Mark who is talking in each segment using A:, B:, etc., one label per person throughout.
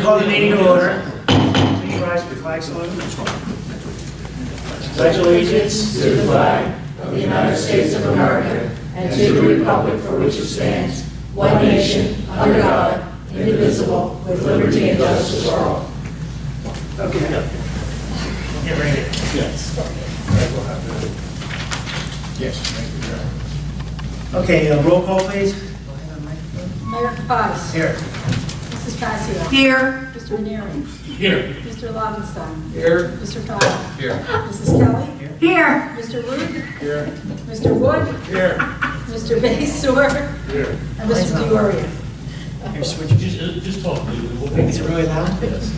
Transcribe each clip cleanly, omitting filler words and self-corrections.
A: Call the meeting to order. Please rise for the flag salute. Pledge allegiance
B: to the flag of the United States of America and to the republic for which it stands, one nation, under God, indivisible, with liberty and justice for all.
A: Okay. Get ready.
C: Yes.
A: Okay, roll call, please.
D: Mayor Caucus.
A: Here.
D: Mrs. Fascio.
E: Here.
D: Mr. Neri.
C: Here.
D: Mr. Lobenstein.
C: Here.
D: Mr. Kyle.
C: Here.
D: Mrs. Kelly.
E: Here.
D: Mr. Root.
C: Here.
D: Mr. Wood.
C: Here.
D: Mr. Basor.
C: Here.
D: And Mr. Dioria.
A: Here, switch.
C: Just talk.
A: Is it really loud?
C: Yes.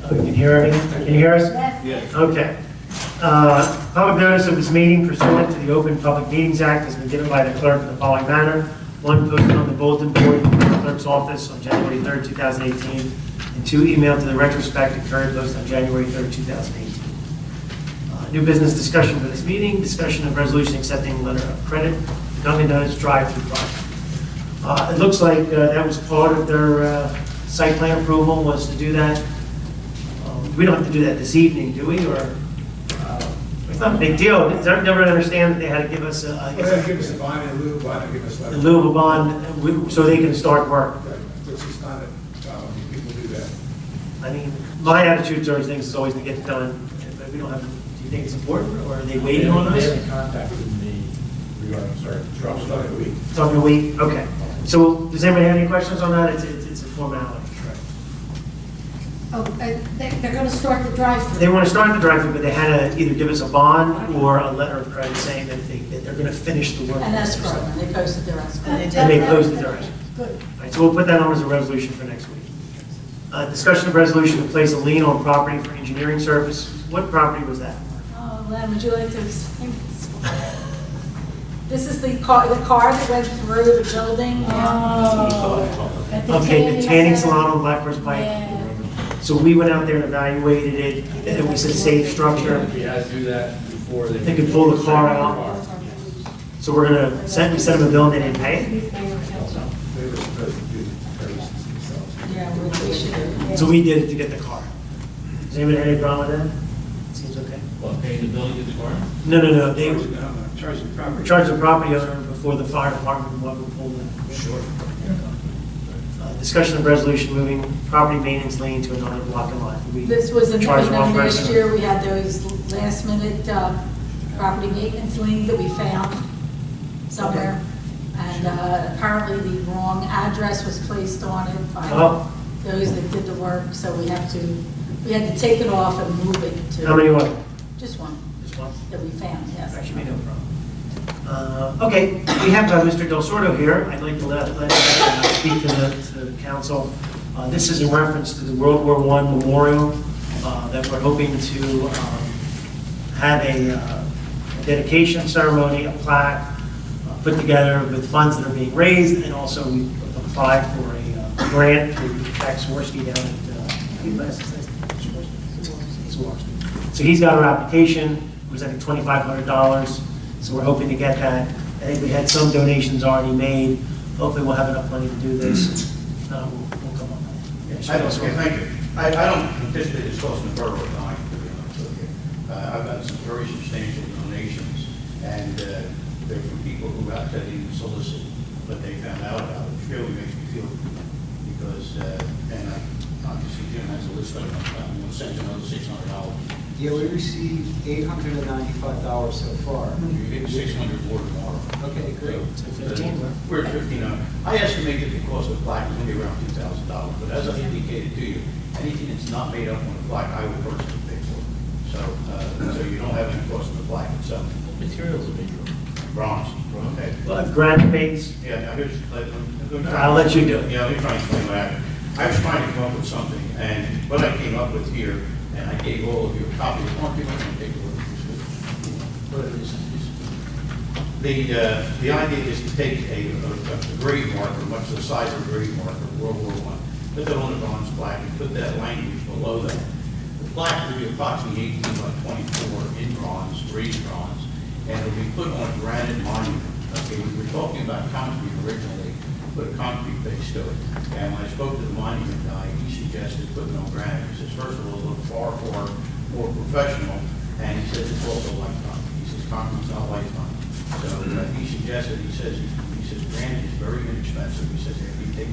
A: Oh, you can hear everything? Can you hear us?
C: Yes.
A: Okay. Public notice of this meeting pursuant to the Open Public Meetings Act has been given by the clerk in the following manner. One, posted on the bulletin board in the clerk's office on January 3rd, 2018, and two, emailed to the retrospective current post on January 3rd, 2018. New business discussion for this meeting, discussion of resolution accepting letter of credit, the Dunkin' Donuts drive-through project. It looks like that was part of their site plan approval, was to do that. We don't have to do that this evening, do we? Or it's not a big deal. Does everyone understand that they had to give us
F: Well, they give us a bond in lieu of bond, they give us
A: in lieu of a bond so they can start work?
F: This is not a problem, people do that.
A: I mean, my attitude towards things is always to get it done, but we don't have, do you think it's important, or are they waiting on
C: They
A: us?
C: haven't contacted me regarding certain
F: Trump's not a week.
A: Talking a week? Okay. So does anybody have any questions on that? It's a formality.
D: Oh, they're going to start the drive-through.
A: They want to start the drive-through, but they had to either give us a bond or a letter of credit saying that they're going to finish the work.
D: And escrow, and they posted their escrow.
A: And they closed the direction.
D: Good.
A: All right, so we'll put that on as a resolution for next week. Discussion of resolution to place a lien on property for engineering service. What property was that?
D: Oh, Len, would you like to explain this? This is the car that went through the building.
A: Okay, the tanning salon on Black Horse Pike.
D: Yeah.
A: So we went out there and evaluated it. It was a safe structure.
C: We had to do that before
A: They could pull the car out. So we're gonna send them a bill and they didn't pay it.
F: They were supposed to do the services themselves.
D: Yeah, we should.
A: So we did it to get the car. Does anybody have any problem with that? Seems okay.
C: What, paying the bill to get the car?
A: No. They
F: Charging property.
A: charged the property owner before the fire department would pull the.
C: Sure.
A: Discussion of resolution moving property maintenance lien to another block and lot. We
D: This was in
A: charged the wrong
D: last
A: person?
D: year, we had those last-minute property maintenance liens that we found somewhere. And apparently the wrong address was placed on it by
A: Oh.
D: those that did the work, so we had to take it off and move it to.
A: How many were?
D: Just one
A: Just one?
D: that we found, yes.
A: Actually, no problem. Okay, we have Mr. Del Sordo here. I'd like to let him speak to the council. This is in reference to the World War I memorial that we're hoping to have a dedication ceremony, a plaque put together with funds that are being raised, and also we applied for a grant through Jack Swirsky down at So he's got our application. It was, I think, $2,500. So we're hoping to get that. I think we had some donations already made. Hopefully we'll have enough money to do this. We'll come up with it.
G: Okay, thank you. I don't anticipate this costing the borough a dime, to be honest with you. I've got some very substantial donations, and they're from people who actually didn't solicit, but they found out about it, which really makes me feel good. Because, obviously Jim has a list of them, I'm going to send you another $600.
H: Yeah, we received $895 so far.
G: You're getting 600 more tomorrow.
H: Okay, great.
A: So 15, right?
G: We're at 15. I estimate that the cost of the plaque is going to be around $2,000, but as I indicated to you, anything that's not made up on the plaque, I will personally pay for. So you don't have any cost of the plaque itself.
C: What materials are being used?
G: Bronze, okay?
A: Well, granite base.
G: Yeah, now here's,
A: I'll let you do it.
G: Yeah, let me try and explain what happened. I was trying to come up with something, and what I came up with here, and I gave all of you a copy. One people can take a look at this. The idea is to take a grave marker, much the size of a grave marker, World War I, put that on a bronze plaque, and put that language below that. The plaque will be approximately 18 by 24 in bronze, raised bronze, and it will be put on a granite monument. Okay, we were talking about concrete originally, put a concrete base to it. And when I spoke to the monument guy, he suggested putting on granite. He says, first of all, it looked far more professional, and he says it's also lifetime. He says concrete's not lifetime. So he suggested, he says granite is very inexpensive. He says if you take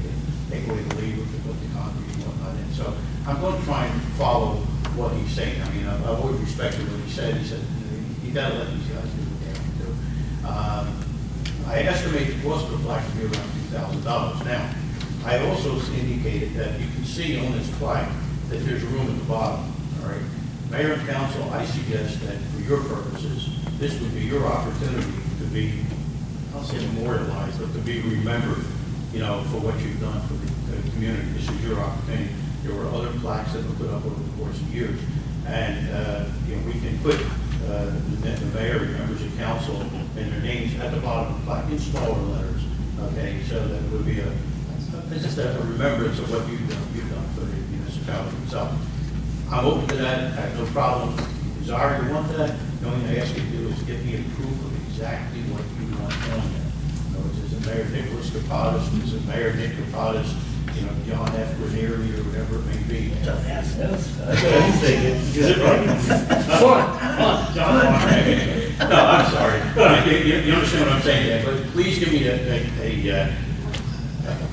G: away the labor to put the concrete and whatnot in. So I'm going to try and follow what he's saying. I mean, I've always respected what he said. He said, you gotta let these guys do what they have to do. I estimate the cost of the plaque to be around $2,000. Now, I also indicated that you can see on this plaque that there's room at the bottom, all right? Mayor and council, I suggest that for your purposes, this would be your opportunity to be, I'll say memorialized, but to be remembered, you know, for what you've done for the community. This is your opportunity. There were other plaques that were put up over the course of years. And, you know, we can put the mayor and members of council and their names at the bottom of the plaque in smaller letters, okay? So that it would be just a remembrance of what you've done for the municipality itself. I'm open to that. I have no problem. If you desire to want that, the only thing I ask you to do is get me a proof of exactly what you want on there. In other words, is it Mayor Nicholas Kapadas? Is it Mayor Nick Kapadas? You know, John F. Ranieri or whatever it may be.
C: That's what I'm thinking.
G: Is it right? John, no, I'm sorry. You understand what I'm saying, Dan, but please give me a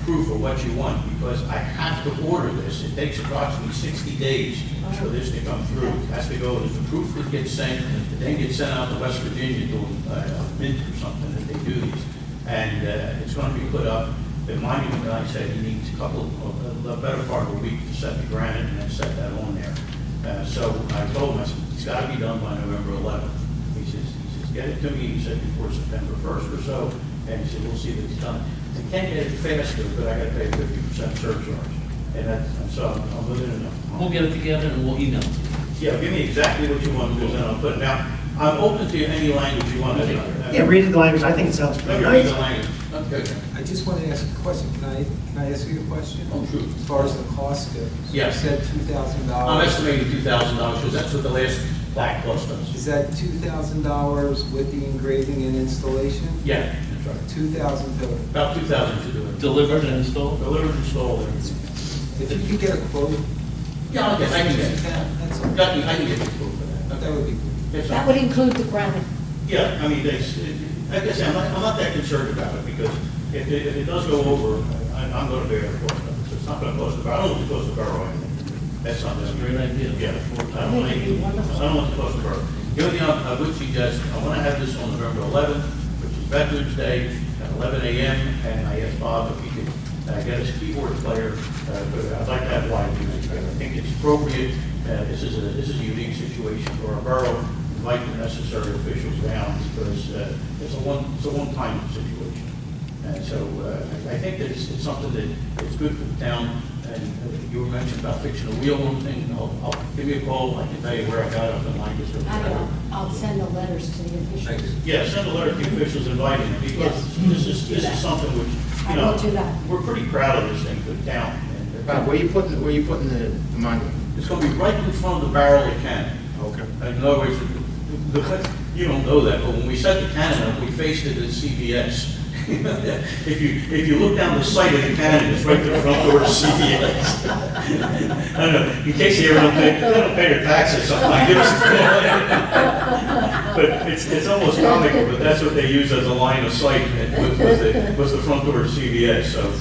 G: proof of what you want, because I have to order this. It takes approximately 60 days for this to come through. It has to go, there's a proof that gets sent, it then gets sent out to West Virginia to a mint or something that they do these. And it's going to be put up. The monument guy said he needs a better part of a week to set the granite and then set that on there. So I told him, I said, it's got to be done by November 11th. He says, get it to me, he said, before September 1st or so. And he said, we'll see that it's done. I can't get it faster, but I got to pay a 50% surcharge. And so I'm within enough.
C: We'll get it together and we'll email it to you.
G: Yeah, give me exactly what you want, because then I'll put it. Now, I'm open to any language you want to do.
A: Yeah, reading the language, I think it sounds
G: Let
A: pretty
G: me read
A: nice.
G: the language. Okay.
H: I just want to ask a question. Can I ask you a question?
G: Oh, sure.
H: As far as the cost goes?
G: Yes.
H: You said $2,000.
G: I'm estimating $2,000, because that's what the last plaque cost us.
H: Is that $2,000 with the engraving and installation?
G: Yeah, that's right.
H: 2,000 total.
G: About 2,000 to do it.
C: Delivered and installed?
G: Delivered, installed, and
H: If you could get a quote.
G: yeah, I can get it.
H: That's all.
G: I can get a quote for that.
H: That would be good.
G: Yes,
B: That
G: sir.
B: would include the granite.
G: Yeah, I mean, like I said, I'm not that concerned about it, because if it does go over, I'm going to bear the cost of it. So it's not going to cost the borough. I don't want it to cost the borough anything. That's not,
C: That's a great idea.
G: Yeah, I don't want it to cost the borough. The only thing I would suggest, I want to have this on November 11th, which is Veterans Day, at 11 a.m., and I asked Bob if he could get us a keyboard player. I'd like to have live music. I think it's appropriate. This is a unique situation for our borough. Invite the necessary officials down, because it's a one-time situation. And so I think that it's something that is good for the town. And you were mentioning about fixing a wheel on thing. I'll give me a call. I can tell you where I got it up in Lancaster.
B: I'll send the letters to the officials.
G: Yeah, send a letter to the officials inviting them, because
B: Yes.
G: this is something which,
B: I
G: you know,
B: will do that.
G: we're pretty proud of this thing for the town. And
F: Bob, where you putting the monument?
G: it's going to be right in front of the barrel of the cannon.
F: Okay.
G: In other words, you don't know that, but when we set the cannon up, we faced it at CVS. If you look down the site of the cannon, it's right to the front door of CVS. I don't know, in case you ever don't pay your taxes, something, give us a call. But it's almost comical, but that's what they use as a line of sight, was the front door of CVS. So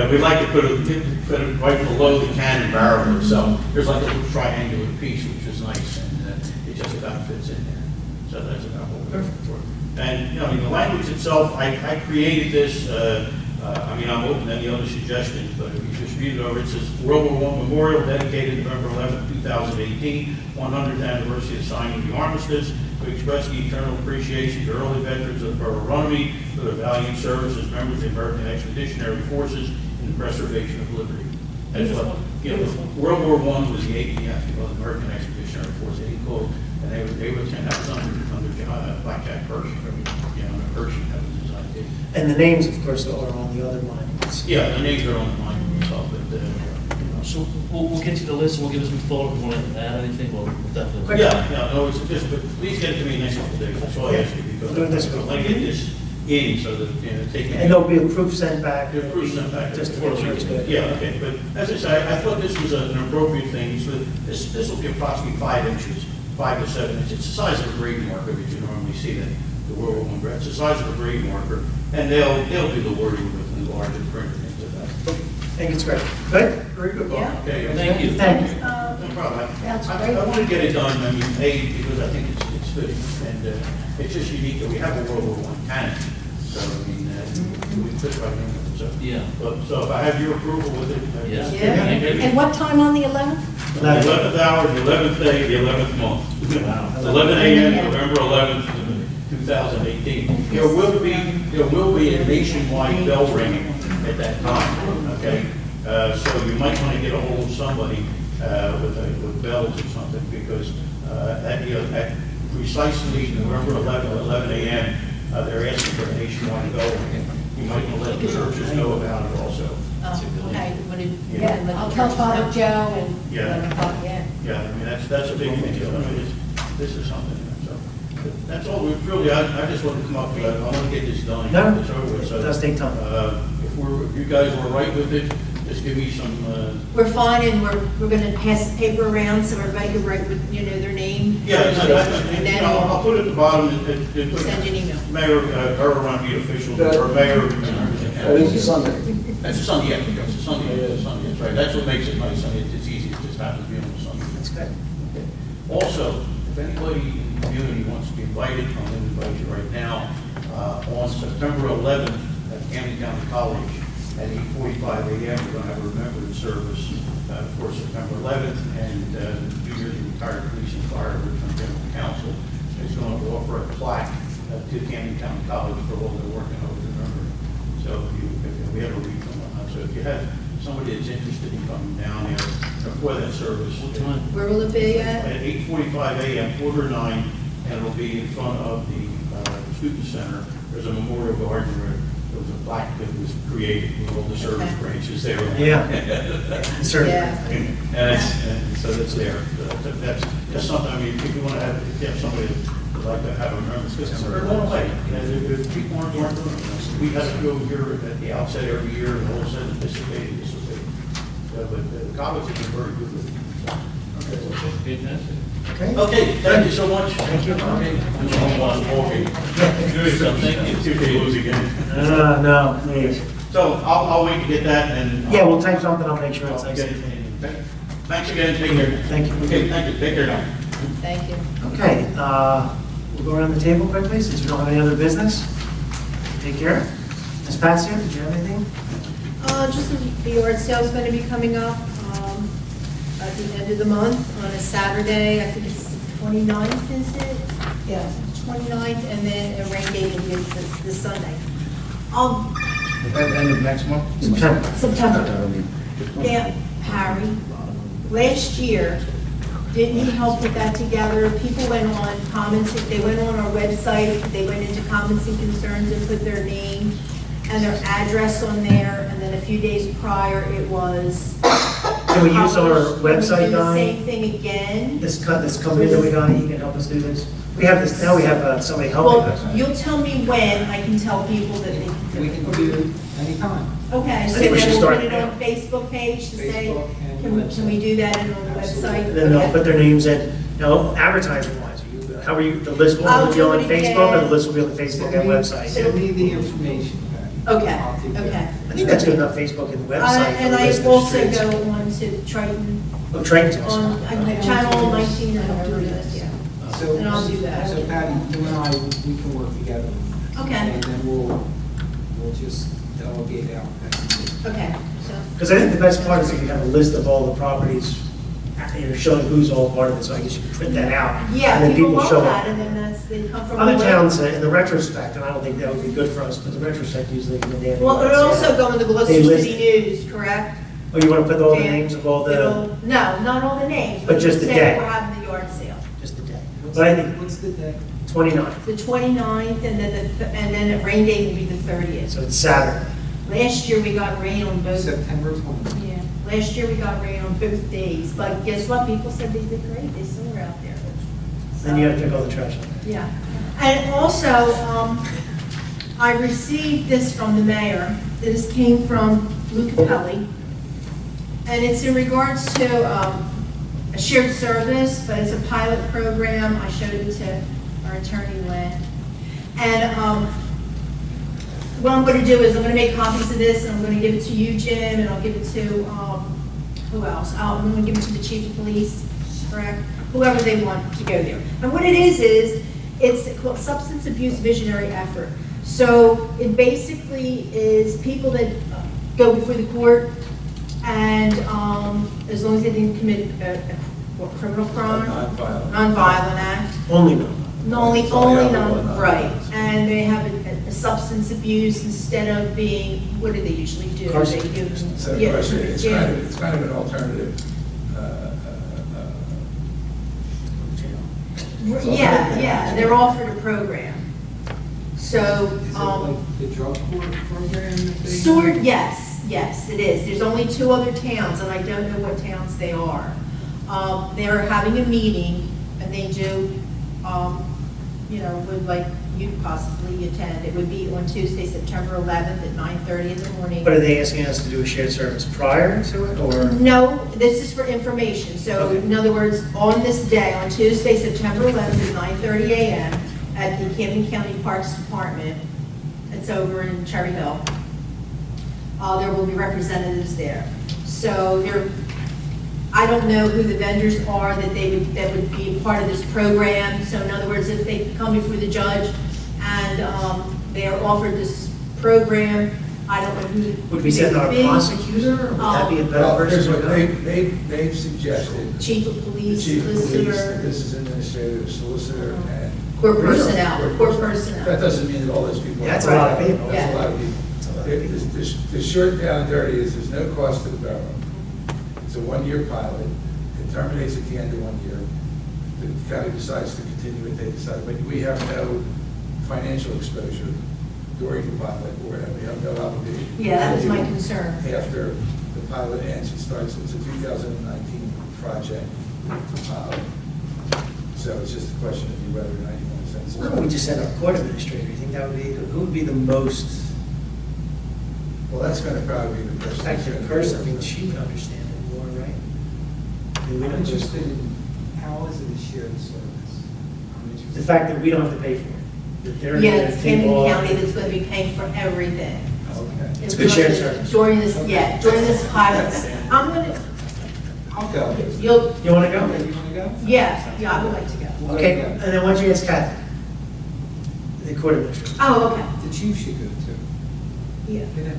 G: we'd like to put it right below the cannon barrel itself. There's like a little triangular piece, which is nice, and it just about fits in there. So that's about what we're looking for. And, you know, I mean, the language itself, I created this, I mean, I'm open to any other suggestions, but if you just read it over, it says World War I Memorial dedicated November 11, 2018, 100th anniversary of signing the armistice, to express the eternal appreciation to early veterans of the Borough of Runnemede for their valiant service as members of the American Expeditionary Forces in the preservation of liberty. That's what, you know, World War I was the American Expeditionary Force, they called, and they were, and that was under Blackjack Pershing, you know, Pershing, that was his idea.
A: And the names, of course, are on the other monuments.
G: Yeah, the names are on the monument itself, but, you know.
C: So we'll get you the list, and we'll give us some photos. If you want to add anything, we'll definitely.
G: Yeah, no, it's just, but please get it to me next couple of days, that's all I ask you, because
A: Do it this week.
G: when I get this in, so that, taking.
A: And there'll be a proof sent back.
G: The proof sent back.
A: Just to make sure it's good.
G: Yeah, okay, but as I say, I thought this was an appropriate thing, so this will be approximately 5 inches, 5 to 7 inches. It's the size of a grade marker that you normally see that the World War I, it's the size of a grade marker, and they'll do the wording with the larger print and things like that.
A: I think it's great. Good?
G: Very good,
B: Yeah.
G: okay.
C: Thank you.
A: Thank you.
G: No problem.
B: That's
G: I
B: great.
G: want to get it done, I mean, because I think it's fitting, and it's just unique that we have a World War I cannon. So, I mean, we fit right in with it, so.
C: Yeah.
G: So if I have your approval with it.
C: Yeah.
B: Yeah. And what time on the 11th?
G: The 11th hour, the 11th day, the 11th month.
C: Wow.
G: 11 a.m., November 11th, 2018. There will be a nationwide bell ringing at that time, okay? So you might want to get a hold of somebody with bells or something, because at precisely November 11th, 11 a.m., they're asking for a nationwide bell ringing. You might want to let the churches know about it also.
B: Okay,
G: Yeah.
B: I'll tell Father Joe and,
G: Yeah.
B: yeah.
G: Yeah, I mean, that's a big thing. I mean, this is something, so. That's all, we really, I just want to come up with, I want to get this done.
A: No,
G: It's over with, so,
A: it does take time.
G: if you guys were right with it, just give me some,
B: We're fine, and we're gonna pass the paper around so everybody can write with, their name.
G: yeah,
B: And then
G: I'll put it at the bottom, and put
B: send you an email.
G: Mayor, Borough Runnemede officials, or Mayor.
F: That is a Sunday.
G: That's a Sunday, yeah, it's a Sunday, that's right, that's what makes it nice, I mean, it's easy, it just happens to be on a Sunday.
A: That's good.
G: Okay. Also, if anybody in the community wants to be invited, I'm going to invite you right now, on September 11th at Camden County College at 8:45 a.m. We're going to have a remembrance service for September 11th, and New Jersey Retired Police and Fire Regional General Council is going to offer a plaque to Camden County College for all their work and over the memory. So if we have a regional on that. So if you have somebody that's interested in coming down there for that service.
C: What time?
B: Where will it be at?
G: At 8:45 a.m., 8:45, and it'll be in front of the student center. There's a memorial garden where there was a plaque that was created with all the service
B: Okay.
G: branches there.
A: Yeah. Certainly.
B: Yeah.
G: And so that's there. So that's just something, I mean, if you want to have, if you have somebody that would like to have a remembrance, because they're going away. If people aren't doing it, we have to go here at the outset every year, and all of a sudden anticipating this will be. But the college has been very good with it.
C: Fantastic.
A: Okay.
G: Okay, thank you so much.
A: Thank you.
G: Okay. Good, so thank you. Two lose again.
A: No, please.
G: So I'll wait to get that and.
A: Yeah, we'll type something, I'll make sure it's
G: I'll
A: nice.
G: get it. Okay. Thanks again, take care.
A: Thank you.
G: Okay, thank you, take care now.
B: Thank you.
A: Okay, we'll go around the table quickly, since we don't have any other business. Take care. Ms. Patsy, did you have anything?
B: Just the yard sale's going to be coming up at the end of the month on a Saturday. I think it's the 29th, is it? Yeah, 29th, and then a rain date will be this Sunday.
F: At the end of next month?
B: September. Yeah, Harry, last year, didn't he help put that together? People went on comments, they went on our website, they went into comments and concerns and put their name and their address on there, and then a few days prior, it was.
A: Can we use our
B: published. Can we
A: website,
B: do the
A: Donnie?
B: same thing again?
A: This company that we got, he can help us do this? We have this, now we have somebody helping
B: Well,
A: us.
B: you'll tell me when I can tell people that they can.
H: We can do it anytime.
B: Okay, so
A: think we
B: then
A: should
B: we'll
A: start
B: put it
A: now.
B: on Facebook page to say,
H: Facebook and
B: can we do that and on the website?
A: And then they'll
B: Okay.
A: put their names in, advertising wise, how are you, the list will
B: I'll
A: be on
B: do it
A: Facebook,
B: again.
A: and the list will be on the Facebook and website.
H: Send me the information, Patty.
B: Okay,
H: I'll take care of it.
B: okay.
A: I think that's good enough, Facebook and the website. for
B: And
A: the
B: I
A: list of
B: also
A: streets.
B: go on to Triton,
A: Oh, Triton's
B: on
A: awesome.
B: channel 19 or whatever it is, yeah.
H: So-
B: And I'll do that.
H: So Patty, you and I, we can work together.
B: Okay,
H: And then we'll just delegate out.
B: okay, so,
A: Because I think the best part is if you have a list of all the properties, showing who's all part of it, so I guess you can print that out.
B: yeah,
A: And then
B: people
A: show
B: love
A: up.
B: that, and then they come from.
A: Other
B: away.
A: towns, in the retrospect, and I don't think that would be good for us, but the retrospect usually, when they have.
B: Well, it'll also go in the Gloucester
A: They list
B: City News, correct?
A: Oh, you want to put all the
B: Dan,
A: names of all the,
B: No, not all the names.
A: But just the
B: say
A: day.
B: We're having the yard sale.
A: just the day. But I think
H: What's the day?
A: 29,
B: The 29th, and then the rain date will be the 30th.
A: so it's Saturday.
B: Last year, we got rain on both.
H: September 20th.
B: Yeah, last year we got rain on both days, but guess what? People said they did great, they still were out there.
A: Then you have to pick all the trash up.
B: Yeah, and also, I received this from the mayor. This came from Lou Capelli. And it's in regards to a shared service, but it's a pilot program. I showed it to our attorney, Lynn. And what I'm going to do is I'm going to make copies of this, and I'm going to give it to you, Jim, and I'll give it to, who else? I'm going to give it to the chief of police, correct? Whoever they want to go there. And what it is it's called Substance Abuse Visionary Effort. So it basically is people that go before the court, and as long as they didn't commit a criminal crime, non-violent act,
A: Only no.
B: only non, right, and they have a substance abuse instead of being, what do they usually do?
A: Carcer-
B: They do-
F: Instead of
B: yeah,
F: incarcerated, it's
B: yeah.
F: it's kind of an alternative.
B: Yeah, they're offered a program. So,
H: Is it like the drug court program? that they-
B: Sword, yes, it is. There's only 2 other towns, and I don't know what towns they are. They're having a meeting, and they do, would like you to possibly attend. It would be on Tuesday, September 11th at 9:30 in the morning.
A: But are they asking us to do a shared service prior to it, or?
B: No, this is for information. So
A: Okay.
B: in other words, on this day, on Tuesday, September 11th at 9:30 a.m. at the Camden County Parks Department, it's over in Cherry Hill, there will be representatives there. So I don't know who the vendors are that would be a part of this program. So in other words, if they come before the judge and they are offered this program, I don't know who.
A: Would we send our
B: they would be.
A: prosecutor, or would that be a better
F: Well, here's
A: person to
F: what
A: go?
F: they've suggested.
B: Chief of
F: The
B: police,
F: chief of police, the
B: solicitor,
F: business administrator, solicitor, and.
B: court personnel, court personnel.
F: That doesn't mean that all those people.
A: Yeah, that's a lot of people.
F: That's a lot of people.
A: That's a lot of people.
F: The short down and dirty is there's no cost to the borough. It's a 1-year pilot. It terminates at the end of 1 year. The county decides to continue it, they decide, but we have no financial exposure during the pilot, or we have no obligation.
B: Yeah, that was my concern.
F: After the pilot ends, it's a 2019 project. So it's just a question of whether or not you want to send
A: Why
F: some.
A: don't we just send our court administrator? You think that would be, who would be the most
F: Well, that's going to probably be the person.
A: effective person? I mean, she would understand it more, right? I mean, we
H: I'm
A: don't just,
H: interested in, how is it a shared service? I'm interested.
A: the fact that we don't have to pay for it. That they're
B: Yeah,
A: gonna
B: it's
A: take
B: Camden
A: all-
B: County that's going to be paying for everything.
F: Okay.
A: It's a good shared service.
B: During this, during this pilot. I'm going to,
H: I'll go.
B: you'll,
A: You want to
H: You
A: go?
H: want to go?
B: yeah, I would like to go.
A: Okay, and then why don't you ask Kathy? The court administrator.
B: Oh, okay,
H: The chief should go too.
B: yeah.
H: Get him.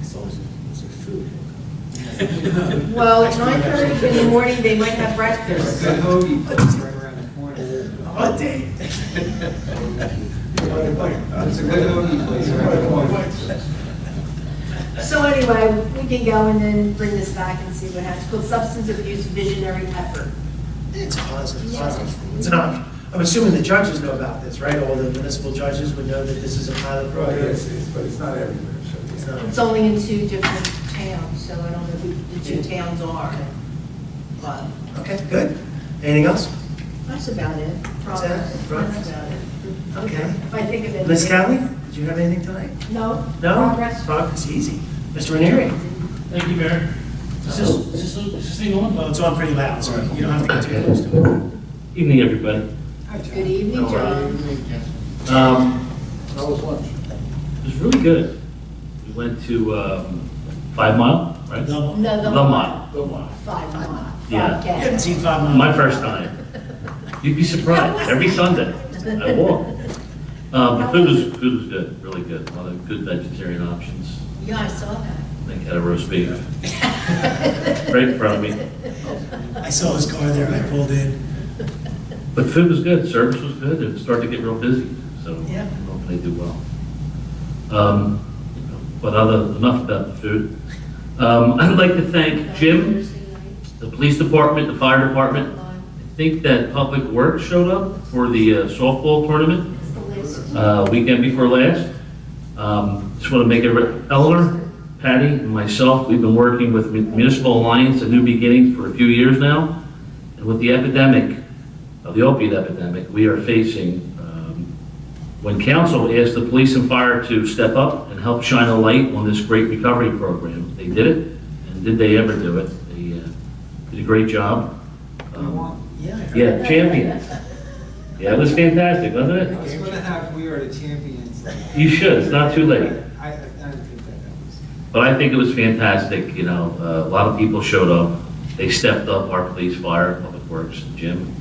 A: It's always food.
B: Well, at 9:30 in the morning, they might have breakfast.
H: Good hoagie place right around the corner.
A: What day?
H: It's a good hoagie place right around the corner.
B: So anyway, we can go and then bring this back and see what happens. It's called Substance Abuse Visionary Effort.
A: It's positive, positive. It's an option. I'm assuming the judges know about this, right? All the municipal judges would know that this is a pilot
F: Right,
A: program.
F: but it's not everywhere, so.
A: It's not.
B: It's only in 2 different towns, so I don't know who the 2 towns are. But
A: Okay, good. Anything else?
B: that's about it.
A: That's it?
B: That's
A: Progress?
B: about it.
A: Okay.
B: If I think of it.
A: Ms. Kelly, did you have anything tonight?
B: No?
A: No?
B: Progress?
A: Progress, easy. Mr. Ranieri?
C: Thank you, Mayor. Is this thing on?
A: Well, it's on pretty loud, so you don't have to get too close to it.
C: Evening, everybody.
B: Good evening, John.
F: How was lunch?
C: It was really good. We went to 5 Mile, right?
A: No.
B: No,
C: The Mile.
B: 5 mile.
C: Yeah.
A: You haven't seen 5 Mile.
C: My first time. You'd be surprised. Every Sunday, I walk. The food was good, really good. A lot of good vegetarian options.
B: Yeah, I saw that.
C: I think had a roast beef right in front of me.
A: I saw his car there, I pulled in.
C: But food was good, service was good, it started to get real busy, so
A: Yeah.
C: I hope they do well. But enough about the food. I'd like to thank Jim, the police department, the fire department. I think that Public Works showed up for the softball tournament, weekend before last. Just want to make it, Eleanor, Patty, and myself, we've been working with Municipal Alliance and New Beginnings for a few years now. And with the epidemic, of the opiate epidemic, we are facing when council asked the police and fire to step up and help shine a light on this great recovery program, they did it. And did they ever do it? They did a great job. Yeah, champions. Yeah, it was fantastic, wasn't
H: I
C: it?
H: was gonna have, we are the champions.
C: You should, it's not too late.
H: I didn't think that was.
C: But I think it was fantastic, you know, a lot of people showed up. They stepped up, our police, fire, public works, Jim,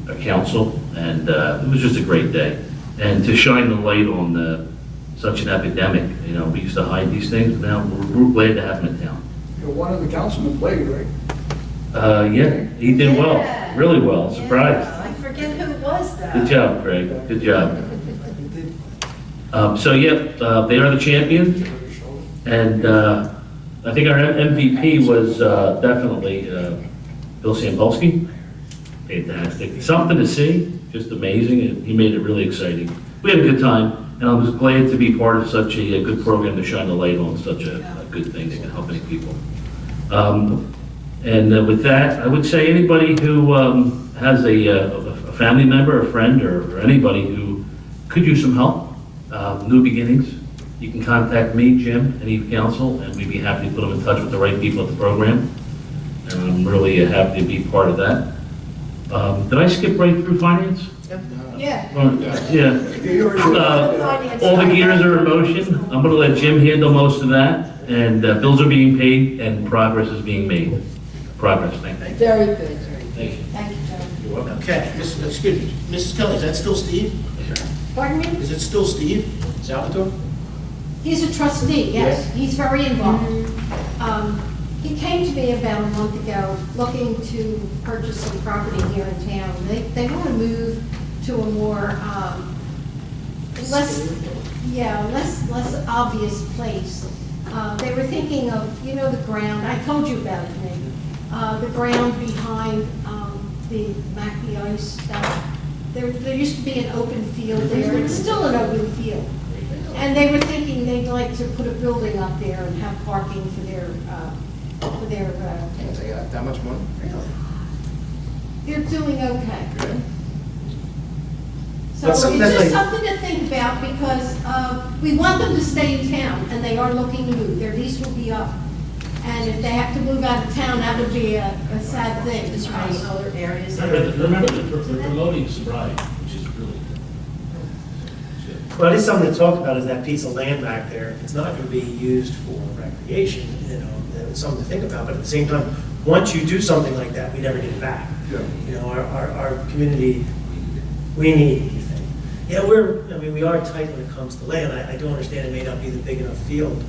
C: our council, and it was just a great day. And to shine the light on such an epidemic, you know, we used to hide these things, but now we're glad to have them in town.
E: One of the councilmen played, right?
C: Yeah, he did well,
B: Yeah.
C: really well, surprised.
B: Yeah, I forget who it was though.
C: Good job, Craig, good job.
H: It did.
C: They are the champions, and I think our MVP was definitely Bill Sampolsky. Fantastic, something to see, just amazing, and he made it really exciting. We had a good time, and I was glad to be part of such a good program to shine the light on such a good thing that can help many people. With that, I would say anybody who has a family member, a friend, or anybody who could use some help, new beginnings, you can contact me, Jim, any council, and we'd be happy to put them in touch with the right people at the program. And I'm really happy to be part of that. Did I skip right through finance?
B: Yeah.
C: Yeah. All the gears are in motion. I'm going to let Jim handle most of that, and bills are being paid, and progress is being made. Progress, thank you.
B: Very good.
C: Thank you.
B: Thank you, Joe.
C: You're welcome.
I: Okay, excuse me, Mrs. Kelly, is that still Steve?
B: Pardon me?
I: Is it still Steve Salvatore?
J: He's a trustee, yes, he's very involved. He came to me about a month ago looking to purchase some property here in town. They want to move to a more, less obvious place. They were thinking of, you know, the ground, I told you about it maybe, the ground behind the Mackie Ice stuff. There used to be an open field there, it's still an open field. And they were thinking they'd like to put a building up there and have parking for their
I: They got that much money?
J: they're doing okay.
I: Good.
J: So
A: But
J: it's
A: something
J: just
A: that's like-
J: something to think about because we want them to stay in town and they are looking to move. Their lease will be up. And if they have to move out of town, that would be a sad thing.
B: Is there any other areas?
C: Remember, they're promoting sobriety, which is really good.
A: Well, it is something to talk about, is that piece of land back there. It's not going to be used for recreation, you know, it's something to think about. But at the same time, once you do something like that, we never get it back.
E: Yeah.
A: You know, our community, we need anything. Yeah, we are tight when it comes to land. I do understand it may not be the big enough field.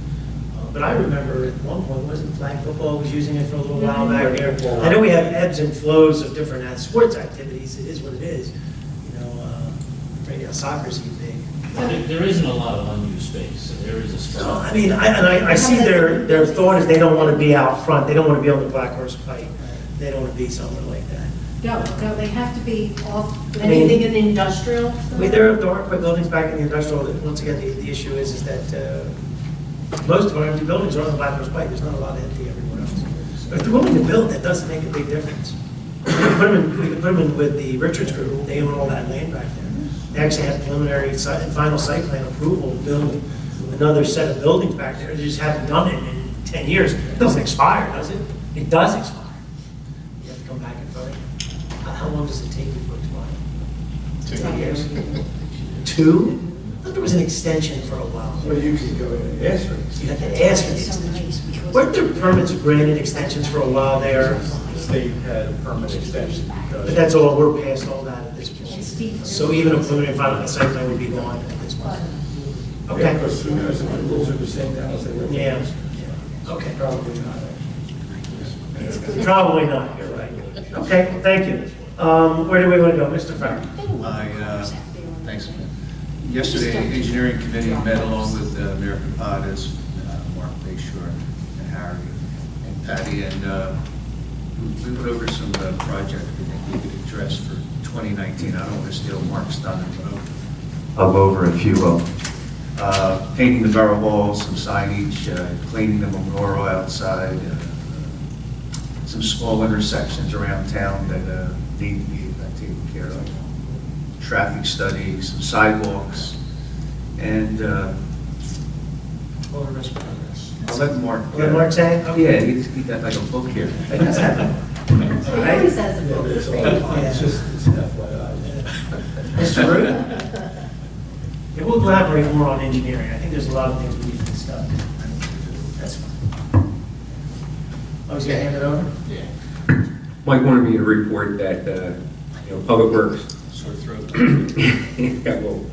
A: But I remember at one point, wasn't flag football was using it for a little while back there? I know we have ebbs and flows of different sports activities. It is what it is. You know, right now soccer seems big.
K: There isn't a lot of unused space, and there is a
A: So,
K: spot.
A: I mean, I see their thought is they don't want to be out front. They don't want to be on the Black Horse Pike. They don't want to be somewhere like that.
J: No, they have to be off.
B: Anything in the industrial?
A: I mean, there are quite buildings back in the industrial. Once again, the issue is that most of our empty buildings are on the Black Horse Pike. There's not a lot empty everywhere else. But if they're willing to build, that doesn't make a big difference. We can put them in with the Richards Group. They own all that land back there. They actually have preliminary and final site plan approval to build another set of buildings back there. They just haven't done it in 10 years. It doesn't expire, does it? It does expire. You have to come back and vote. How long does it take you to expire?
I: 2 years.
A: 2? I thought there was an extension for a while.
F: Well, you can go in and ask for it.
A: You have to ask for the extension. Weren't there permits granted extensions for a while there?
E: The state had a permit extension
A: But
E: because
A: that's all, we're past all that at this point. So even a preliminary final site plan would be gone at this point.
F: Yeah,
A: Okay.
F: because who knows if the rules are the same now as they were.
A: Yeah. Okay.
F: Probably not.
A: Probably not, you're right. Okay, thank you. Where do we want to go? Mr. Frank?
L: Thanks. Yesterday, the engineering committee met along with Mayor Kapadas, Mark Bayshore, and Harry, and Patty, and we went over some projects we think we could address for 2019. I don't want to steal Mark's thunder, but I'll go over a few of them. Painting the borough halls, some signage, cleaning the memorial outside, some small intersections around town that need to be taken care of. Traffic study, some sidewalks, And
A: All the rest progress.
L: I'll let Mark.
A: Let Mark say it?
L: Oh, yeah, he got like a book here.
B: He always has a book.
F: It's just, it's FYI.
A: Mr. Root? Yeah, we'll elaborate more on engineering. I think there's a lot of things we need to discuss. That's fine. I was gonna hand it over?
I: Yeah.
M: Mike wanted me to report that, Public Works.
I: Sore throat.
M: Got a little.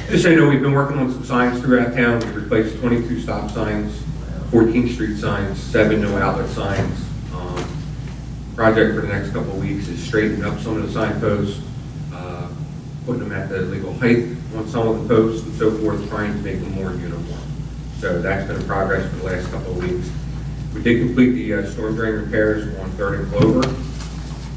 M: Just so you know, we've been working on some signs throughout town. We've replaced 22 stop signs, 14th Street signs, 7 no outlet signs. Project for the next couple of weeks is straightening up some of the signposts, putting them at the legal height on some of the posts and so forth, trying to make them more uniform. So that's been a progress for the last couple of weeks. We did complete the storm drain repairs on 3rd and Clover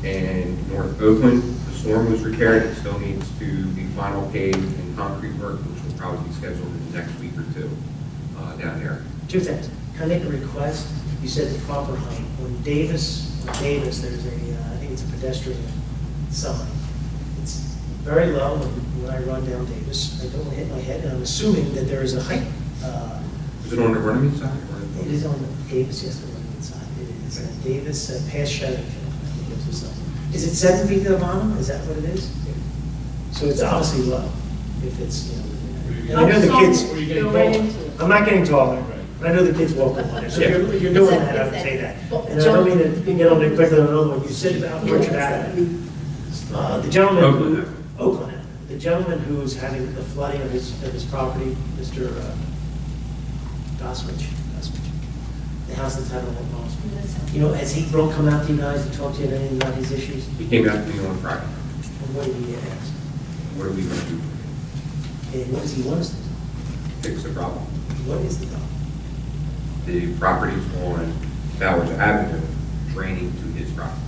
M: and North Oakland. The storm was repaired. It still needs to be final paved and concrete work, which will probably be scheduled in the next week or two down there.
A: Two things. Can I make a request? You said the proper height. On Davis, there's a, I think it's a pedestrian sign. It's very low when I run down Davis. I don't want to hit my head, and I'm assuming that there is a height.
M: Is it on the Runnemede side?
A: It is on the Davis, yes, the right side. It is Davis past Shadowfield. I think it's or something. Is it 7 feet to the bottom? Is that what it is? So it's obviously low. If it's, and I know the kids.
B: Go right into it.
A: I'm not getting taller. I know the kids walk on it. So if you're doing that, I would say that. And I don't mean to get on it quickly on another one. You said about Orchard Avenue. The gentleman. Oakland Avenue. The gentleman who's having the flooding of his property, Mr. Goswich. The house that's having a loss. Has he come out to you guys and talked to you anything about these issues?
M: He came out to me on Friday.
A: And what did he ask?
M: What are we going to do?
A: And what does he want us to do?
M: Fix the problem.
A: What is the problem?
M: The properties on Bowers Avenue draining to his property.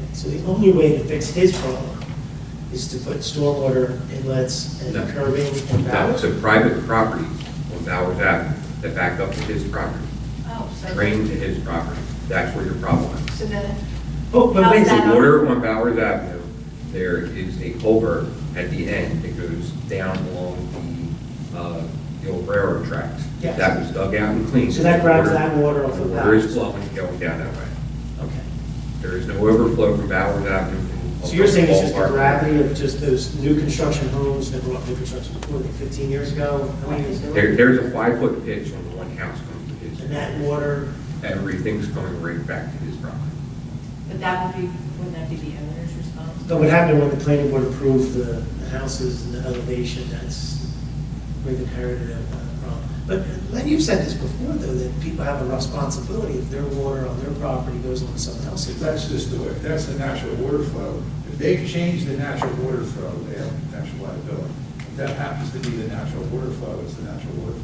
A: Okay, so the only way to fix his problem is to put stormwater inlets and
M: No.
A: curbing and
M: Now,
A: valves?
M: so private properties on Bowers Avenue that back up to his property,
B: Oh, so.
M: drain to his property. That's where your problem is.
B: So then,
A: Oh, but
B: How's
A: wait,
B: that?
M: The water on Bowers Avenue, there is a culvert at the end that goes down along the old railroad tracks.
A: Yes.
M: That was dug out and cleaned.
A: So that grabs that water off
M: The
A: of
M: water is
A: Bowers.
M: flowing, going down that way.
A: Okay.
M: There is no overflow from Bowers Avenue.
A: So you're saying it's just the
M: Ballpark.
A: gravity of just those new construction homes that were up new construction, what, 15 years ago? How many years ago?
M: There's a 5-foot pitch on the one house coming to his.
A: And that water,
M: Everything's coming right back to his property.
B: but wouldn't that be the owner's responsibility?
A: but what happened when the planning board approved the houses and the elevation, that's where they inherited a problem. But Len, you've said this before, though, that people have a responsibility if their water on their property goes on to someone else's.
F: That's just the way, that's the natural water flow. If they've changed the natural water flow, they have natural liability. If that happens to be the natural water flow, it's the natural water flow.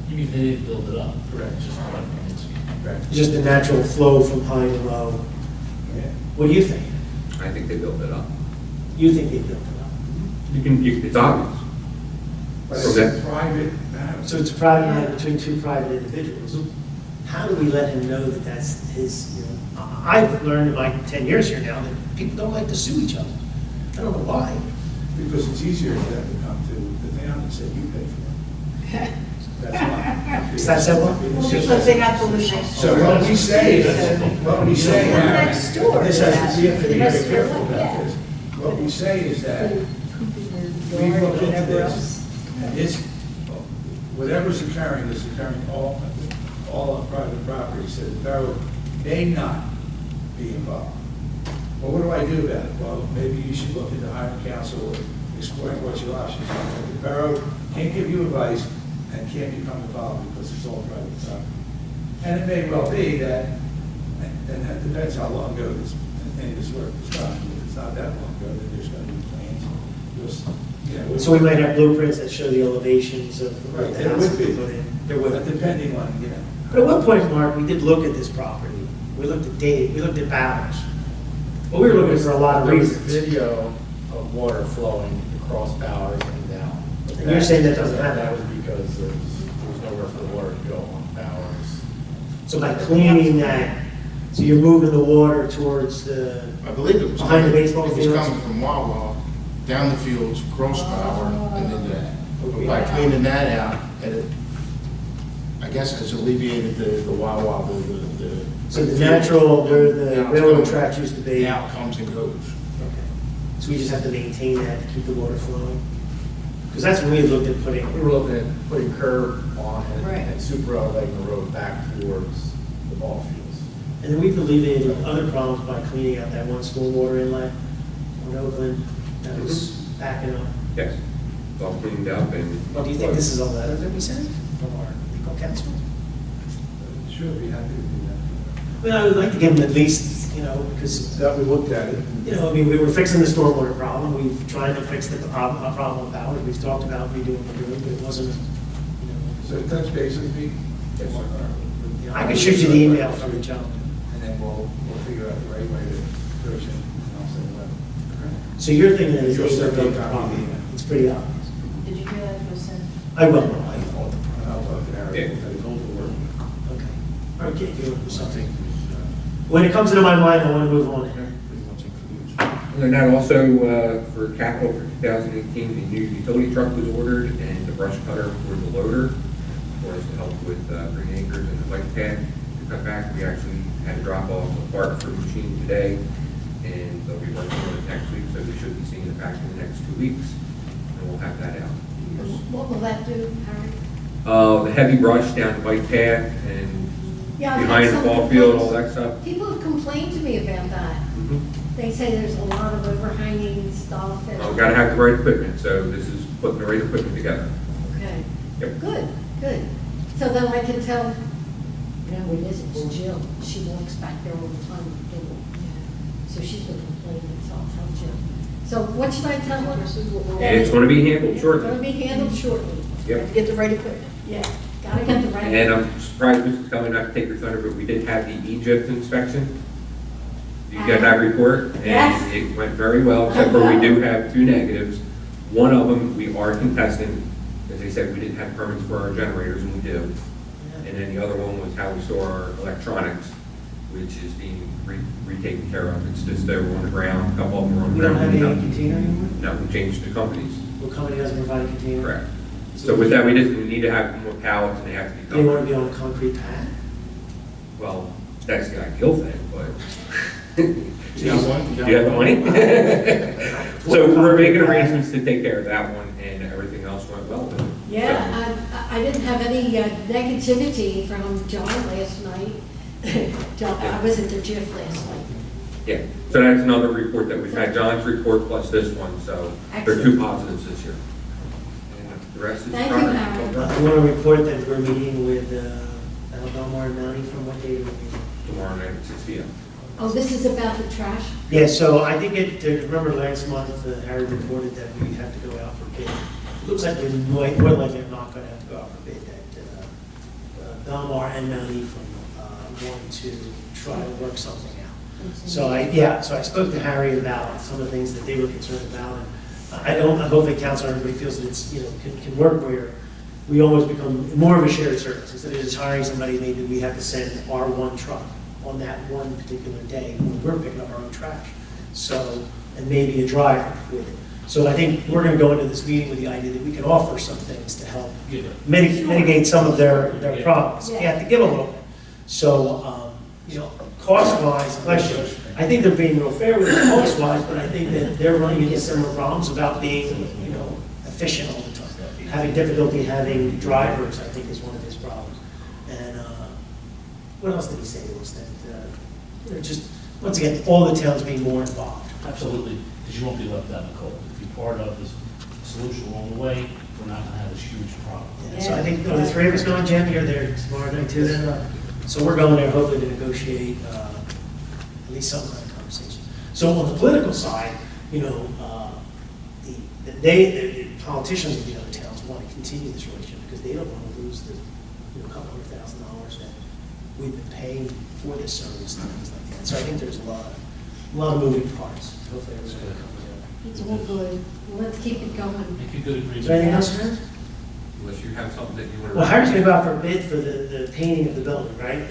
K: You mean they didn't build it up?
F: Correct.
K: It's just what it's.
F: Correct.
A: Just the natural flow from high to low.
F: Yeah.
A: What do you think?
M: I think they built it up.
A: You think they built it up?
M: It's obvious.
F: But
M: So
F: it's
M: that-
F: a private matter.
A: So it's a private matter between two private individuals. How do we let him know that that's his, I've learned in my 10 years here now that people don't like to sue each other. I don't know why.
F: Because it's easier for them to come to the town and say, you pay for it. That's why.
A: Is that simple?
F: It's just-
B: Because they have to live next
F: So
B: door.
F: what we say is,
B: Next door.
F: this has to be
B: For the
F: very
B: rest of their
F: careful
B: life,
F: about
B: yeah.
F: this. What we say is that we look into this, and this, whatever's occurring is occurring all on private property, so the borough may not be involved. Well, what do I do about it? Well, maybe you should look into hiring counsel or exploring what your options are. The borough can't give you advice and can't become involved because it's all private property. And it may well be that, and that depends how long ago any of this work was done. If it's not that long ago, then there's going to be plans.
A: So we might have blueprints that show the elevations of
F: Right,
A: the
F: there
A: houses
F: would be.
A: we put in. There would.
F: But depending on,
A: But at one point, Mark, we did look at this property. We looked at Dave, we looked at Bowers. But we were looking for a lot of
E: There was
A: reasons.
E: video of water flowing across Bowers and down.
A: And you're saying that doesn't happen?
E: That was because there was nowhere for the water to go on Bowers.
A: So by cleaning that, so you're moving the water towards the,
I: I believe it was.
A: Behind the baseball
I: It was
A: fields?
I: coming from Wawa, down the fields, across Bauer, and then that.
F: we
I: by cleaning that out, I guess has alleviated the Wawa, the.
A: So the natural, where the railroad tracks used to be.
I: Now it comes and goes.
A: Okay. So we just have to maintain that to keep the water flowing? Because that's when we looked at putting,
E: We were looking at putting curb on
B: Right.
E: and super elevating the road back towards the ball fields.
A: and then we've alleviated other problems by cleaning out that one stormwater inlet on Oakland that was backing up.
M: Yes, it's all cleaned up and
A: Well, do you think this is a letter that we sent from our legal counsel?
F: Sure, be happy to do that.
A: Well, I would like to give them at least, because,
F: That we looked at it.
A: I mean, we were fixing the stormwater problem. We've tried to fix the problem about it. We've talked about redoing the road, but it wasn't,
F: So touch base with me.
A: I could shoot you the email from the gentleman.
F: And then we'll figure out the right way to approach it, and I'll send it out.
A: So you're thinking that it's
F: You'll
A: a
F: send me a
A: big
F: copy of
A: problem.
F: the email.
A: It's pretty obvious.
B: Did you hear that, Kristen?
A: I will.
F: And I'll talk to Harry.
M: Yeah.
A: Okay. Okay, you want to do something? When it comes into my mind, I want to move on.
M: And then also, for capital for 2018, the new utility truck was ordered and the brush cutter for the loader, for us to help with Green Acres and the bike path to cut back. We actually had to drop off a part for the machine today, and they'll be working on it next week, so we should be seeing it back in the next 2 weeks, and we'll have that out.
J: What will that do, Harry?
M: The heavy brush down the bike path and
J: Yeah, I've
M: behind
J: had
M: the
J: some
M: ball field, all
J: complaints.
M: that stuff.
J: People have complained to me about that. They say there's a lot of overhanging stuff. and-
M: We've got to have the right equipment, so this is putting the right equipment together.
J: Okay.
M: Yep.
J: Good, good. So then I can tell, it is, it's Jill. She walks back there all the time. So she's been complaining, so I'll tell Jill. So what should I tell her?
M: And it's going to be handled
J: It's going to
M: shortly.
J: be handled shortly.
M: Yep.
B: Get the right equipment.
J: Yeah, gotta get the right.
M: And I'm surprised Mrs. Kelly not to take your thunder, but we did have the Egypt inspection. You got that report?
J: Yes.
M: And it went very well, except for we do have 2 negatives. One of them, we are contesting. As I said, we didn't have permits for our generators, and we do. And then the other one was how we store our electronics, which is being retaken care of. It's just they were on the ground, a couple of them were on
A: We
M: the
A: don't
M: ground.
A: have any container anymore?
M: No, we changed the companies.
A: What company doesn't provide a container?
M: Correct. So with that, we need to have more pallets, and they have to be
A: They want
M: covered.
A: to be on a concrete pad?
M: Well, that's the ideal thing, but.
I: You got one?
M: Do you have the money? So we're making arrangements to take care of that one, and everything else went well with it.
J: Yeah, I didn't have any negativity from John last night. John, I was at the GIF last night.
M: Yeah, so that's another report that we've had, John's report plus this one, so there are 2 positives this year. And the rest is.
J: Thank you,
M: progress.
J: Howard.
A: I want to report that we're meeting with Belmar and Mountie from what day?
M: Tomorrow night at 6 p.m.
J: Oh, this is about the trash?
A: Yeah, so I think remember last month, Harry reported that we have to go out for bid. It looks like we might, more likely are not going to have to go out for bid, that Belmar and Mountie want to try to work something out. So I spoke to Harry about some of the things that they were concerned about. And I hope that council, everybody feels that it's, can work where we almost become more of a shared service. Instead of just hiring somebody, maybe we have to send our one truck on that one particular day when we're picking up our own trash. So, and maybe a driver with it. So I think we're going to go into this meeting with the idea that we can offer some things to help mitigate some of their problems. You have to give a little bit. So, cost-wise, question, I think they're being real fair with it cost-wise, but I think that they're running into similar problems about being, efficient all the time. Having difficulty having drivers, I think, is one of his problems. And what else did he say? Was that, just, once again, all the towns being more involved.
K: Absolutely, because you won't be left out in the cold. If you're part of this solution along the way, we're not going to have this huge problem.
A: Yeah, so I think the 3 of us going, Jen, you're there tomorrow night too then? So we're going there hopefully to negotiate at least some kind of conversation. So on the political side, the politicians of the other towns want to continue this relationship because they don't want to lose the couple $100,000 that we've been paying for this service and things like that. So I think there's a lot of moving parts. Hopefully everything's going to come together.
J: It's all good. Let's keep it going.
K: Make a good agreement.
A: Is there anything else, Karen?
M: Unless you have something that you want to.
A: Well, Harry's going to go out for a bid for the painting of the building, right?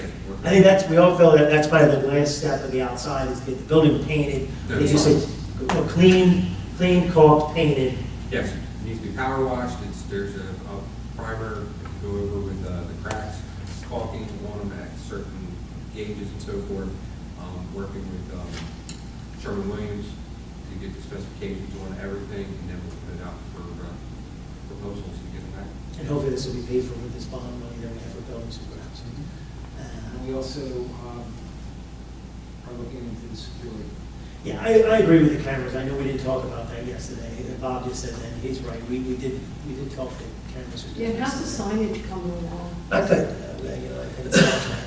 A: I think we all feel that that's probably the last step of the outside is to get the building painted. As you said, clean, caulked, painted.
M: Yes, it needs to be power washed, it's there's a primer to go over with the cracks, caulking on them at certain gauges and so forth. Working with Sherwin Williams to get the specifications on everything, and then we'll put it out for proposals to get them back.
A: And hopefully this will be paid for with this bond money that we have for buildings and grounds.
H: And we also are looking into the security.
A: Yeah, I agree with the cameras. I know we didn't talk about that yesterday. Bob just said that, and he's right. We did talk to cameras.
J: Yeah, how's the signage coming along?
A: Not good. I think it's not.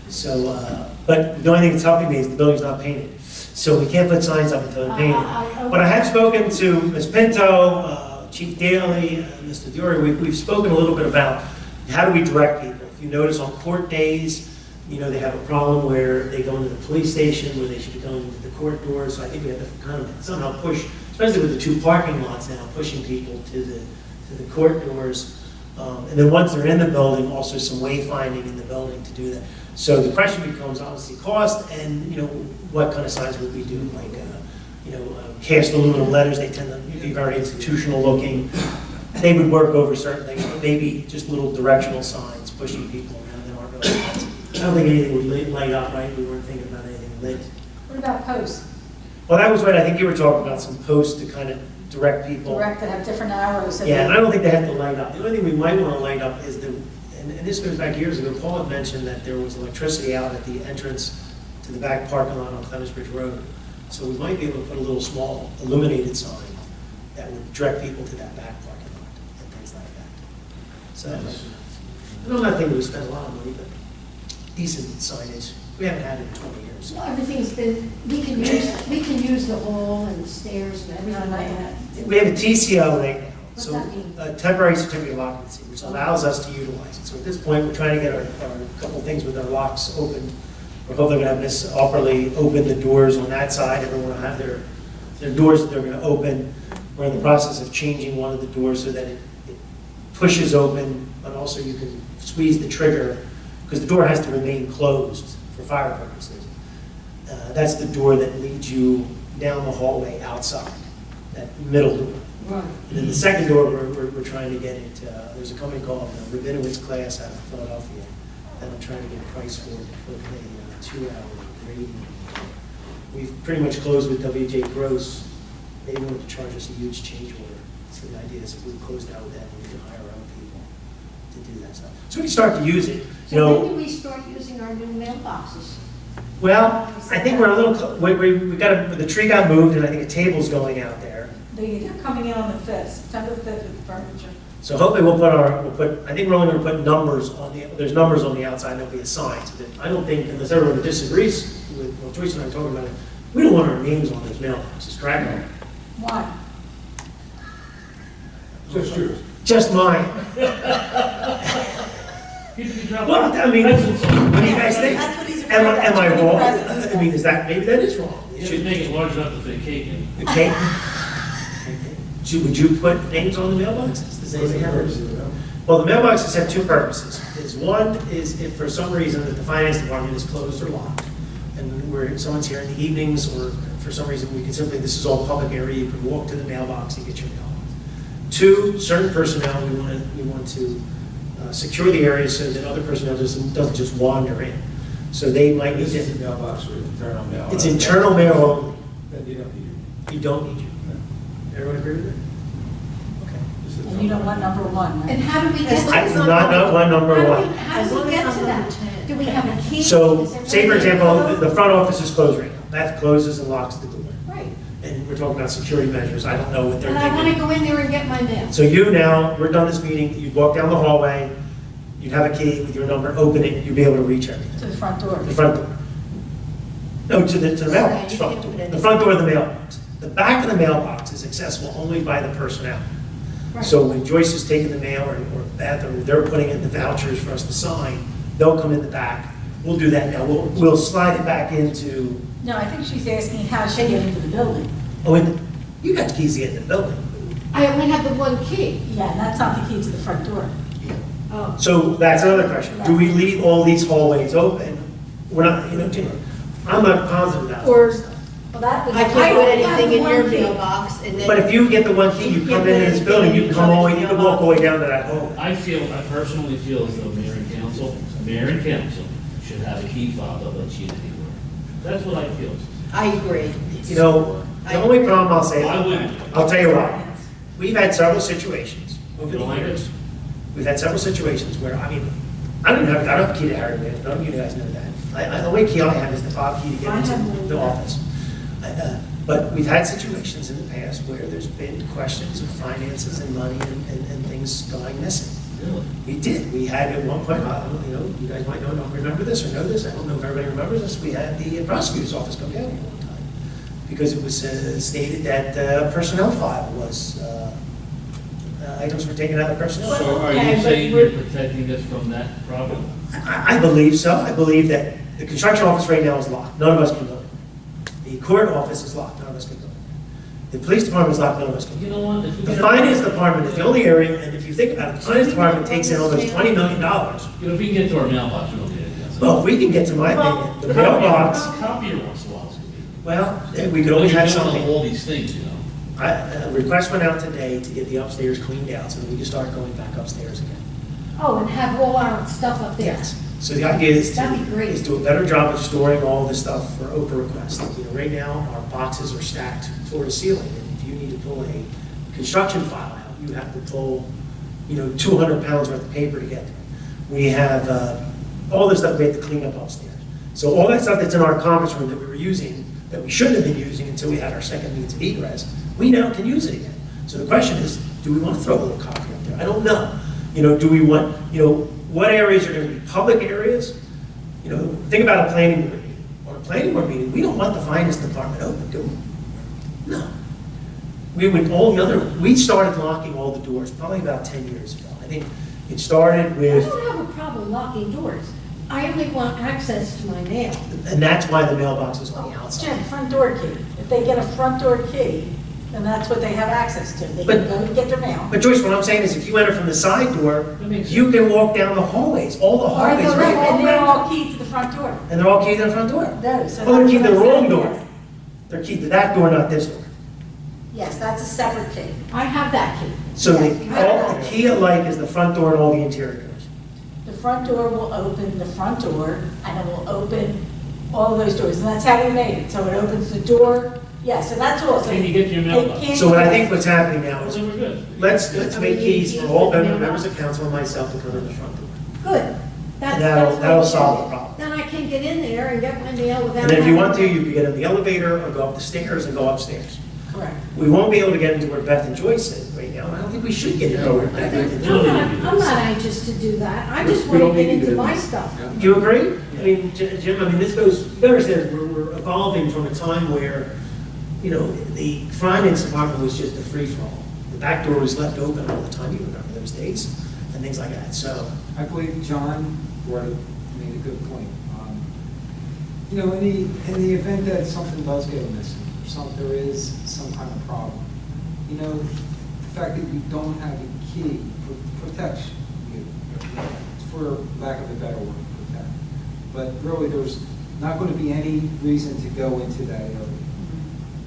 A: So, but the only thing that's helping me is the building's not painted. So we can't put signs up until they're painted. But I have spoken to Ms. Pinto, Chief Daly, Mr. Diori. We've spoken a little bit about how do we direct people. If you notice on court days, you know, they have a problem where they go into the police station where they should be going into the court doors. So I think we have to kind of somehow push, especially with the two parking lots now, pushing people to the court doors. And then once they're in the building, also some wayfinding in the building to do that. So the question becomes obviously cost and, you know, what kind of signs would we do? Like, cast aluminum letters, they tend to be very institutional looking. They would work over certain things, but maybe just little directional signs pushing people around. They aren't really, I don't think anything would light up, right? We weren't thinking about anything lit.
D: What about posts?
A: Well, that was right. I think you were talking about some posts to kind of direct people.
D: Direct that have different arrows.
A: Yeah, and I don't think they have to light up. The only thing we might want to light up is and this goes back years ago, Paul had mentioned that there was electricity out at the entrance to the back parking lot on Clemens Bridge Road. So we might be able to put a little small illuminated sign that would direct people to that back parking lot and things like that. So, I'm not thinking we spend a lot of money, but decent signage. We haven't had it in 20 years.
J: Well, everything's been, we can use the hall and the stairs and everything like that.
A: We have a TCO right now.
J: What's
A: So
J: that mean?
A: a temporary certificate of occupancy, which allows us to utilize it. So at this point, we're trying to get our couple things with our locks open. We're hopefully going to have Miss Upperly open the doors on that side. Everyone will have their doors that they're going to open. We're in the process of changing one of the doors so that it pushes open, but also you can squeeze the trigger because the door has to remain closed for fire purposes. That's the door that leads you down the hallway outside, that middle door.
J: Right.
A: And then the second door, we're trying to get it, there's a company called Rabinowitz Glass out of Philadelphia that I'm trying to get a price for a 2-hour rating. We've pretty much closed with WJ Gross. They wanted to charge us a huge change order. So the idea is if we closed out with them, we can hire our own people to do that stuff. So we start to use it.
J: So when do we start using our new mailboxes?
A: Well, I think we're a little, we got the tree got moved and I think a table's going out there.
D: They're coming in on the 5th, September 5th with furniture.
A: So hopefully I think we're only going to put numbers there's numbers on the outside, there'll be a sign. So that I don't think, unless everyone disagrees with what Joyce and I are talking about, we don't want our names on those mailboxes, correct?
D: Why?
F: Just yours.
A: Just mine. Well, I mean, what do you guys think?
B: That's what he's
A: Am I
B: afraid of.
A: wrong?
B: That's what
A: I mean, maybe that is wrong.
K: You should make it large enough to fit cake in.
A: Okay. Would you put names on the mailboxes? Does anybody have it? Well, the mailboxes have two purposes. One is if for some reason that the finance department is closed or locked, and someone's here in the evenings, or for some reason we can simply, this is all public area, you can walk to the mailbox and get your mailbox. Two, certain personnel, we want to secure the area so that other personnel doesn't just wander in. So they might need
F: This is
A: to,
F: the mailbox for internal mail.
A: it's internal mail only.
F: Then you don't need it.
A: You don't need you. Everyone agree with it? Okay.
F: This is
D: And you don't want number 1, right?
J: And how do we get to
A: I
J: that?
A: do not know what number one.
J: How do we get to that? Do we have a key?
A: So,
J: Is there
A: say for
J: really a
A: example,
J: code?
A: the front office is closed right now. That closes and locks the door.
J: Right.
A: And we're talking about security measures. I don't know what they're
J: And I want to
A: thinking.
J: go in there and get my mail.
A: So you now, we're done this meeting, you'd walk down the hallway, you'd have a key with your number, open it, you'd be able to reach everything.
D: To the front door.
A: The front door. No, to the mailbox,
J: you
A: front
J: can
A: door.
J: put it in.
A: The front door of the mailbox. The back of the mailbox is accessible only by the personnel.
J: Right.
A: So when Joyce is taking the mail or Beth, or they're putting in the vouchers for us to sign, they'll come in the back. We'll do that now. We'll slide it back into,
D: No, I think she's asking how she get into the building.
A: you got the keys to get in the building.
J: I only have the one key.
D: Yeah, and that's not the key to the front door.
J: Oh.
A: So that's another question. Do we leave all these hallways open? We're not, I'm not positive about
J: Or
A: this stuff.
D: Well, that was.
B: I can't put
D: only have
B: anything in
D: one
B: your
D: key.
B: mailbox and then.
A: But if you get the one key, you come into this building, you can come all the way, you can walk all the way down to that hole.
K: I personally feel as though mayor and council should have a key fob that lets you in anywhere. That's what I feel.
B: I agree.
A: You know, the only problem I'll say,
K: Why wouldn't you?
A: I'll tell you why. We've had several situations over
K: You
A: the
K: don't like
A: years.
K: it?
A: We've had several situations where, I mean, I don't have a key to Harry Mann. None of you guys know that. The only key I have is the fob key to get into the office. But we've had situations in the past where there's been questions of finances and money and things going missing.
K: Really?
A: We did. We had at one point, you guys might don't remember this or know this. I don't know if everybody remembers this. We had the prosecutor's office come down here one time because it was stated that personnel file was, items were taken out of personnel file.
K: So are
B: Okay,
K: you
B: but
K: saying
B: we're-
K: you're protecting us from that problem?
A: I believe so. I believe that the construction office right now is locked. None of us can go in. The court office is locked. None of us can go in. The police department is locked. None of us can go in.
K: You know what? If we
A: The
K: get-
A: finance department is the only area, and if you think about it, the finance department takes in almost $20 million.
K: You know, if we can get to our mailbox, we don't get anything else.
A: Well, if we can get, to my opinion, the mailbox,
K: Copier once in a while.
A: well, we could always have something.
K: All these things, you know.
A: A request went out today to get the upstairs cleaned out so that we can start going back upstairs again.
J: Oh, and have all our stuff up there.
A: Yes. So the idea is
J: That'd be great.
A: is do a better job of storing all this stuff for Oprah requests. You know, right now, our boxes are stacked floor to ceiling, and if you need to pull a construction file out, you have to pull, 200 pounds worth of paper to get there. We have all this stuff we have to clean up upstairs. So all that stuff that's in our conference room that we were using, that we shouldn't have been using until we had our second means of egress, we now can use it again. So the question is, do we want to throw a little copy up there? I don't know. Do we want, what areas are going to be public areas? Think about a planning board meeting. On a planning board meeting, we don't want the finance department open, do we? No. We started locking all the doors probably about 10 years ago. I think it started
J: I
A: with,
J: don't have a problem locking doors. I only want access to my mail.
A: and that's why the mailbox is on the outside.
D: Jim, front door key. If they get a front door key, then that's what they have access to. They
A: But-
D: can go and get their mail.
A: But Joyce, what I'm saying is if you enter from the side door,
K: That makes
A: you can walk down the hallways, all the
D: Or
A: hallways,
D: they're-
A: right?
D: And they're all keyed to the front door.
A: And they're all keyed to the front door.
D: No, so
A: Oh, they're
D: that's
A: keyed to
D: what
A: the
D: I'm
A: wrong
D: saying,
A: door.
D: yes.
A: They're keyed to that door, not this door.
D: Yes, that's a separate key.
J: I have that key.
A: So
D: Yes.
A: the key alike is the front door and all the interior doors.
D: The front door will open the front door, and it will open all those doors, and that's how we made it. So it opens the door, yeah, so that's all. So
K: Can you get your
D: they
K: mailbox?
D: can't-
A: So what I think what's happening now
K: Well,
A: is,
K: then we're good.
A: let's make keys for all members of council and myself to come in the front door.
J: Good. That's
A: And that'll
J: what
A: solve
J: we
A: the problem.
J: Then I can get in there and get my mail without.
A: And then if you want to,
J: having-
A: you can get in the elevator or go up the stairs and go upstairs.
D: Correct.
A: We won't be able to get into where Beth and Joyce is right now, and I don't think we should get into where Beth and Joyce.
J: I'm not anxious to do that. I just want to get into my stuff.
A: Do you agree? I mean, Jim, this goes, you understand, we're evolving from a time where, the finance department was just a free-for-all. The back door was left open all the time, you remember those days, and things like that, so.
H: I believe John made a good point. In the event that something does go missing, or there is some kind of problem, the fact that you don't have a key protects you, for lack of a better word, protect. But really, there's not going to be any reason to go into that area.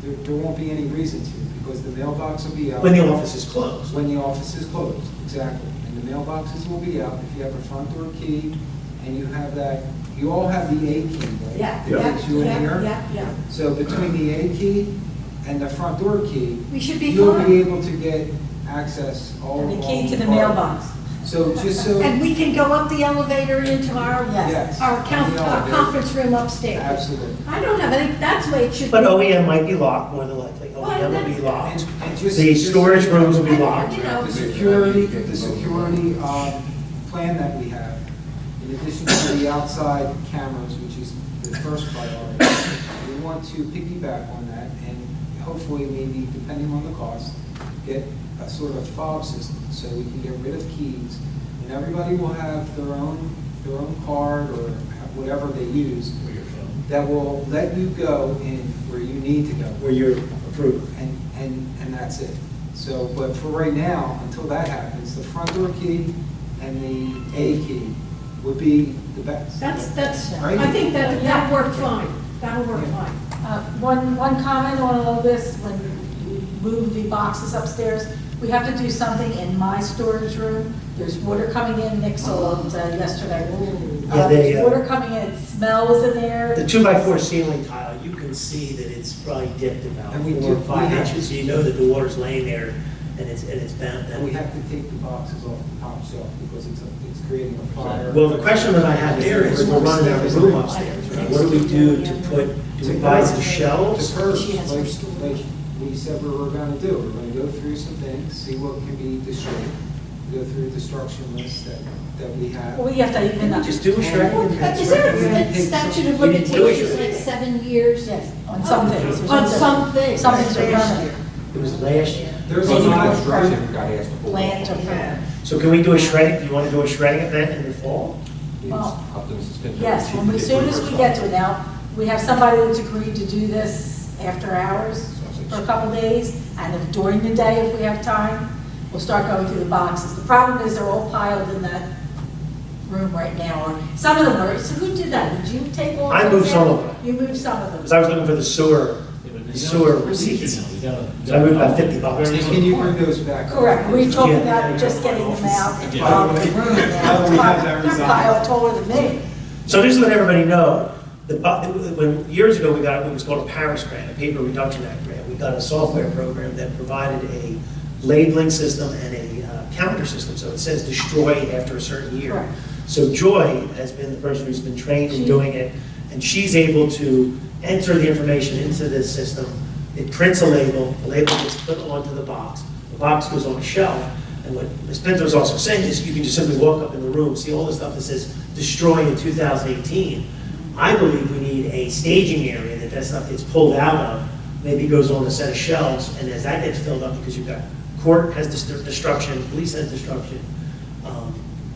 H: There won't be any reason to, because the mailbox will be out.
A: When the office is closed.
H: When the office is closed, exactly. And the mailboxes will be out. If you have a front door key and you have that, you all have the A key, right?
D: Yeah,
H: That gets you in here.
D: yeah.
H: So between the A key and the front door key,
J: We should be
H: you'll be
J: fine.
H: able to get access all
D: And the
H: along
D: key to the
H: corridor.
D: mailbox.
H: So just so,
J: And we can go up the elevator into our,
H: yes.
J: our
H: And the elevator.
J: conference room upstairs.
H: Absolutely.
J: I don't have any, that's the way it should be.
A: But OEM might be locked, more than likely.
J: Well,
A: OEM will be
J: then-
A: locked.
H: And just-
A: The storage rooms will be
J: And,
A: locked.
J: you know,
H: The security plan that we have, in addition to the outside cameras, which is the first priority, we want to piggyback on that and hopefully maybe, depending on the cost, get a sort of fob system so we can get rid of keys and everybody will have their own card or whatever they use
K: Or your phone.
H: that will let you go in where you need to go.
A: Where you're approved.
H: And that's it. So, but for right now, until that happens, the front door key and the A key would be the best.
J: That's,
H: Right?
J: I think that worked fine. That'll work fine.
D: One comment on all this, when we move the boxes upstairs, we have to do something in my storage room. There's water coming in, Nick saw it yesterday.
A: Yeah, they,
D: There's water coming in, it smells in there.
A: The 2x4 ceiling tile, you can see that it's probably dipped about
H: And we
A: 4
H: do-
A: or 5
H: we have-
A: inches, so you know that the water's laying there and it's bound.
H: And we have to take the boxes off the top shelf because it's creating a fire.
A: Well, the question that I have there is, we're running out of room upstairs, right? What do we do to put, do we buy some shelves?
H: The curves, like we said we were gonna do, we're gonna go through some things, see what can be destroyed, go through a destruction list that we have.
D: Well, we have to even.
A: Just do a shredding.
J: Is there a statute of
A: We didn't do it.
J: limitations, like 7 years?
D: Yes, on some things. There's
J: On
D: other-
J: some things.
D: Some things are permanent.
A: It was last year.
H: There's a lot of structure.
D: Plans are permanent.
A: So can we do a shredding, do you want to do a shredding event in the fall?
D: Well, yes, as soon as we get to it now, we have somebody that's agreed to do this after hours for a couple days, and if during the day, if we have time, we'll start going through the boxes. The problem is they're all piled in that room right now, or some of them are, so who did that? Did you take all?
A: I
D: those
A: moved some
D: out?
A: of them.
D: You moved some of
A: Because
D: them.
A: I was looking for the sewer receipts. So I moved about 50 bucks.
H: And can you bring those back?
D: Correct, we're talking
A: Yeah.
D: about just getting them out and
H: Yeah.
D: out of the room now.
H: we have that
D: They're
H: resolved.
D: piled taller than me.
A: So just to let everybody know, when years ago we got what was called a Paris grant, a Paper Reduction Act grant. We got a software program that provided a labeling system and a calendar system, so it says destroy after a certain year.
D: Correct.
A: So Joy has been the person who's been trained in doing it, and she's able to enter the information into this system. It prints a label, the label gets put onto the box goes on a shelf, and what Ms. Pinto is also saying is you can just simply walk up in the room, see all the stuff that says destroy in 2018. I believe we need a staging area that stuff gets pulled out of, maybe goes on a set of shelves, and as that gets filled up, because you've got court has destruction, police has destruction,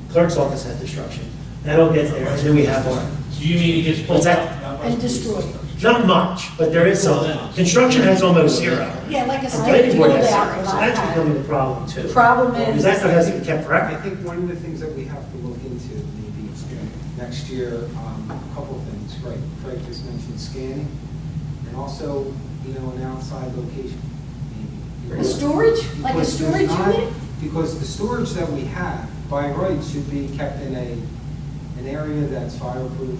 A: clerk's office has destruction, that all gets there, and then we have our,
K: Do you mean it gets pulled
A: what's
K: out?
A: that?
J: And destroyed.
A: Not much, but there is some. Construction has almost zero.
J: Yeah, like a
A: Planning
J: state.
A: board has
D: pulled out,
A: zero, so
D: but
A: that's
D: I had-
A: becoming a problem too.
D: The problem
A: Because
D: is.
A: that stuff has to be kept
H: I
A: forever.
H: think one of the things that we have to look into maybe next year, a couple of things, right? Craig just mentioned scanning, and also, an outside location. maybe.
J: A storage, like a
H: Because there's
J: storage
H: not-
J: unit?
H: Because the storage that we have, by right, should be kept in an area that's fireproof,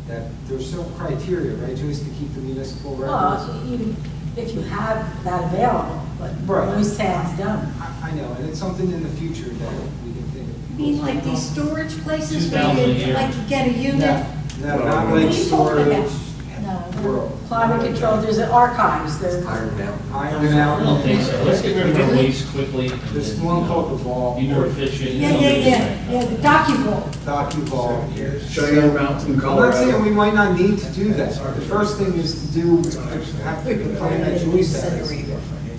H: that there's certain criteria, right, Joyce, to keep the municipal records?
D: Well, if you have that available, but
H: Right.
D: most towns don't.
H: I know, and it's something in the future that we can think of.
J: You mean like these storage places
K: 2,000
J: where
K: a
J: you
K: year.
J: like get a unit?
H: No, not
J: What are
H: like
J: you talking
H: storage.
J: about?
D: No,
H: World.
D: climate control, there's archives, there's.
H: Iron
K: I don't think so. Let's get rid of our waste quickly. and
H: There's
K: then,
H: one called the Vault.
K: Be more efficient.
J: Yeah, the docuvault.
H: DocuVault.
L: Showing you around from
H: I'm not
L: Colorado.
H: saying we might not need to do that. The first thing is to have the plan that Joyce has,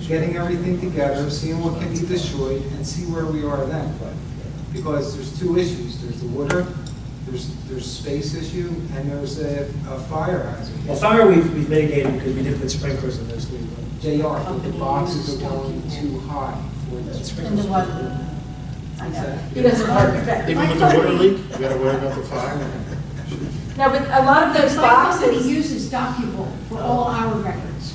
H: getting everything together, seeing what can be destroyed, and see where we are then. Because there's two issues. There's the water, there's space issue, and there's a fire hazard.
A: Well, fire we've mitigated because we did put sprinklers in those three rooms.
H: They are, but the boxes are going too high for the
D: And the
H: sprinklers.
D: one, I know, he doesn't work with that.
I: Even with the water leak, you gotta worry about the fire.
D: No, but a lot of those
J: My company
D: boxes,
J: uses DocuVault for all our records.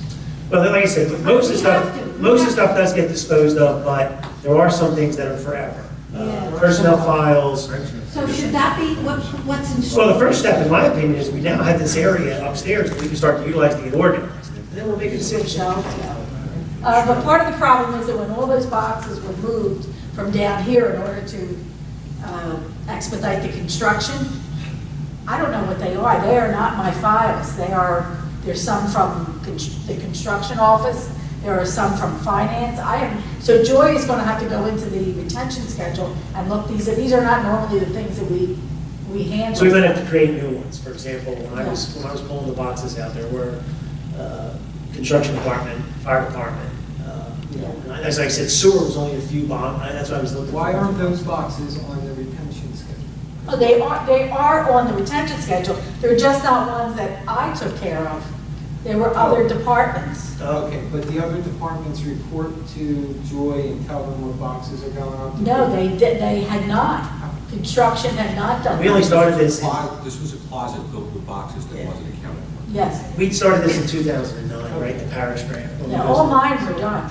A: Well, like I said, most of the stuff does get disposed of, but there are some things that are forever.
J: Yeah.
A: Personnel files.
J: So should that be what's in?
A: Well, the first step, in my opinion, is we now have this area upstairs that we can start to utilize to get organized. And then we'll make a decision.
D: but part of the problem is that when all those boxes were moved from down here in order to expedite the construction, I don't know what they are. They are not my files. There's some from the construction office. There are some from finance. So Joy is going to have to go into the retention schedule and look, these are not normally the things that we handle.
A: So we might have to create new ones. For example, when I was pulling the boxes out, there were construction department, fire department. And as I said, sewer was only a few that's what I was looking for.
H: Why aren't those boxes on the retention schedule?
D: Oh, they are on the retention schedule. They're just not ones that I took care of. There were other departments.
H: Okay, but the other departments report to Joy and tell them what boxes are going up?
D: No, they had not. construction had not done.
A: We only started this,
N: This was a closet filled with boxes that wasn't accounted for.
D: Yes,
A: we started this in 2009, right, the parish grant.
D: yeah, all mines were done.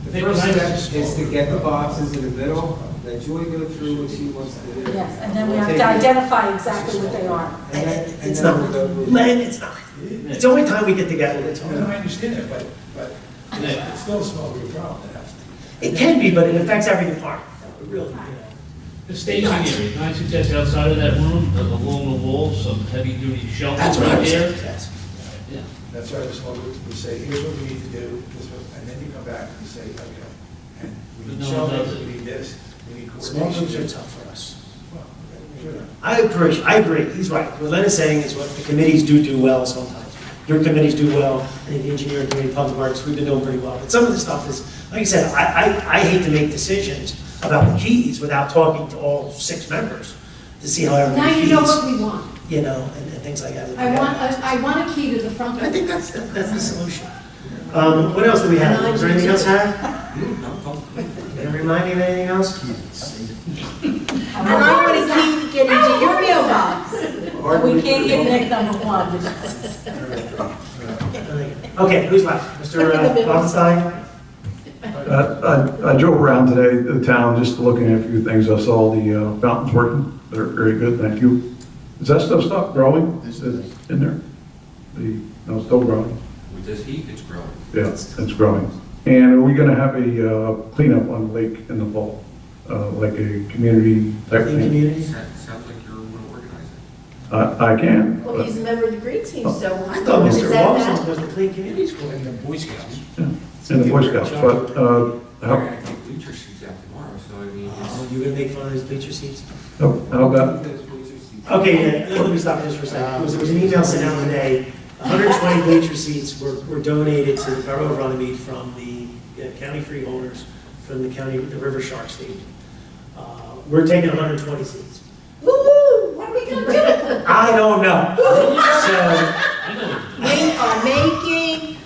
H: The first step is to get the boxes in the middle, let Joy go through what she wants to do.
D: Yes, and then we have to identify exactly what they are.
A: It's not, Len, it's not. It's the only time we get together to talk.
F: No, I understand that, but it's still a small group problem.
A: It can be, but it affects every department. Really, you know.
K: The stationery, can I suggest outside of that room, along the wall, some heavy-duty shelves
A: That's what I
K: right
A: was
K: there?
A: saying, yes.
K: Yeah.
F: That's why the small group, we say, here's what we need to do, and then you come back and you say, okay, and we need
K: But no one does
F: shelving,
K: it.
F: we need this, we need
A: Small
F: coordination.
A: groups are tough for us.
F: Well, sure.
A: I agree, he's right. What Len is saying is what the committees do well sometimes. Your committees do well, I think the engineering committee, public works, we've been doing pretty well. But some of the stuff is, like I said, I hate to make decisions about the keys without talking to all 6 members to see how
J: Now
A: everybody
J: you know what
A: feels,
J: we want.
A: you know, and things like that.
J: I want a key to the front door.
A: I think that's the solution. What else do we have? Is there anything else, Harry? Can you remind me of anything else?
B: And I want a key to get into your mailbox.
D: We can't get Nick number 1.
A: Okay, who's left? Mr. Ballenstein?
O: I drove around today, the town, just looking at a few things. I saw the fountains working. They're very good, thank you. Is that stuff stop growing? Is it in there? No, it's still growing.
N: With this heat, it's growing.
O: Yeah, it's growing. And are we gonna have a cleanup on the lake in the fall? Like a community type
A: Clean
O: thing?
A: community?
N: Sounds like you're going to organize it.
O: I can.
B: Well, he's a member of the green team, so.
A: I thought
B: is
A: Mr.
B: that
A: Lawson
B: bad?
A: was the Clean Communities Board.
I: And the Boy Scouts.
O: In the Boy Scouts, but,
N: We're
O: how
N: going to take bleacher seats out tomorrow, so I mean,
A: Oh, you gonna make fun of his bleacher seats?
O: about,
A: Okay, yeah, let me stop just for a second. There was an email sent out today, 120 bleacher seats were donated to the Borough of Runnemede from the county freeholders, from the county, the River Shark Stadium. We're taking 120 seats.
B: Woo-hoo, what are we gonna do?
A: I don't know.
K: I know.
B: We are making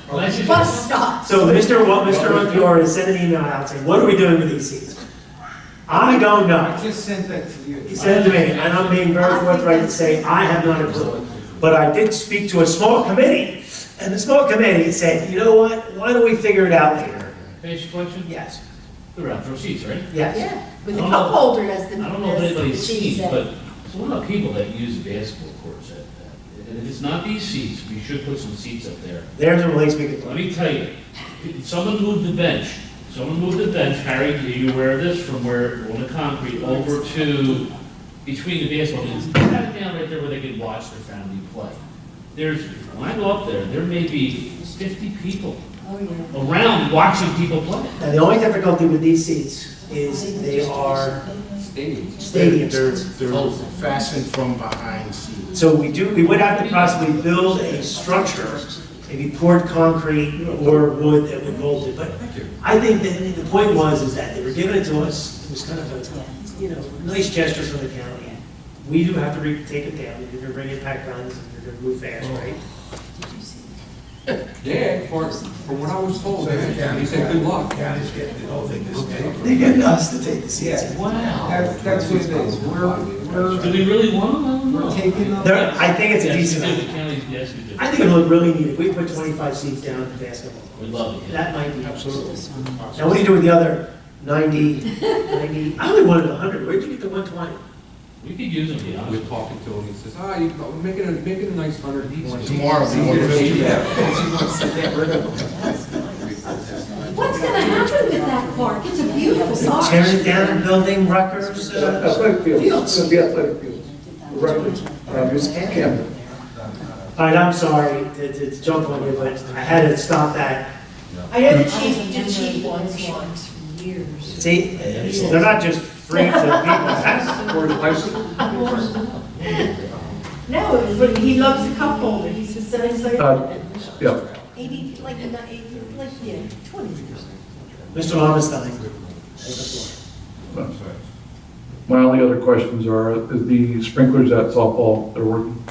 B: bus stops.
A: So Mr. Montiore has sent an email out saying, what are we doing with these seats? I don't know.
H: I just sent that to you.
A: He said to me, and I'm being very forthright to say, I have not a clue. But I did speak to a small committee, and the small committee said, you know what, why don't we figure it out later?
K: Basic question?
A: Yes,
K: They're outdoor seats, right?
A: yes.
B: Yeah, with the
K: I don't
B: cup
K: know-
B: holder as the.
K: I don't know if
B: as the
K: anybody's
B: chief
K: seen,
B: said.
K: but there's a lot of people that use basketball courts at that. And if it's not these seats, we should put some seats up there.
A: There's a place we could
K: Let
A: put.
K: me tell you, someone moved the bench. Someone moved the bench, Harry, are you aware of this, from where, on the concrete, over to between the basketball games. They had it down right there where they could watch their family play. When I go up there, there may be 50 people around watching people play.
A: Now, the only difficulty with these seats is they are stadiums.
I: They're fastened from behind seats.
A: So we would have to possibly build a structure, maybe poured concrete or wood that would hold it. But I think that the point is that they were giving it to us, it was kind of a, nice gesture from the county. We do have to take it down, you're gonna bring it back on, you're gonna move fast, right?
N: yeah, from what I was told, he said, good luck.
F: County's getting the whole thing this day.
A: They're getting us to take the seats.
H: Yeah,
K: Wow.
H: that's what it is.
K: Do we really want them? I don't know.
H: We're taking them.
A: I think it's a
K: Yes,
A: decent,
K: we do. The county's, yes, we do.
A: I think it would look really neat if we put 25 seats down in basketball.
K: We'd love it, yeah.
A: That might be absolutely. Now, what do you do with the other 90? I only wanted 100, where'd you get the 120?
K: We could use them, to be honest.
N: We're talking to him, he says, make it a nice 100 each.
I: Tomorrow, we want 50.
J: What's gonna happen with that park? It's a beautiful park.
A: Tearing it down and building Rutgers
O: athletic field,
A: fields.
O: it'll be athletic field. Records, Camden.
A: All right, I'm sorry to jump on you, but I had to stop that.
B: I know the chief wants one.
A: See, they're not just free to people.
O: Or the bicycle.
B: No, but he loves the cup holder, he's just so excited.
O: Yeah.
J: 80, like, yeah, 20 years.
A: Mr. Lowenstein, has the floor.
O: My only other questions are, is the sprinklers at softball, they're working?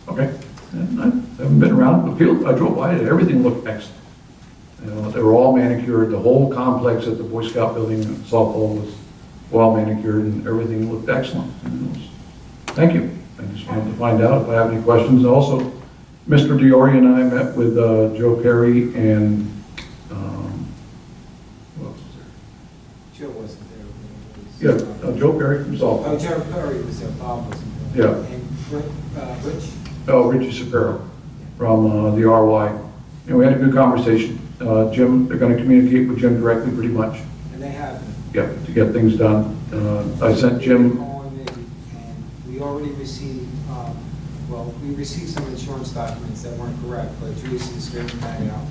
O: Okay. And I haven't been around the field, I drove by it, everything looked excellent. They were all manicured, the whole complex at the Boy Scout building, softball was well manicured, and everything looked excellent. And it was- Thank you. I just wanted to find out if I have any questions. Also, Mr. Diori and I met with Joe Perry and, who else was
H: Joe wasn't there.
O: there? Yeah, Joe Perry from
H: Oh,
O: softball.
H: Joe Perry was there, Bob wasn't there.
O: Yeah.
H: And Rich?
O: Oh, Richie Sapero from the RY. And we had a good conversation. Jim, they're going to communicate with Jim directly pretty much,
H: And they have.
O: yeah, to get things done. I sent Jim,
H: On me, and we already received, well, we received some insurance documents that weren't correct, but Jason straightened that out.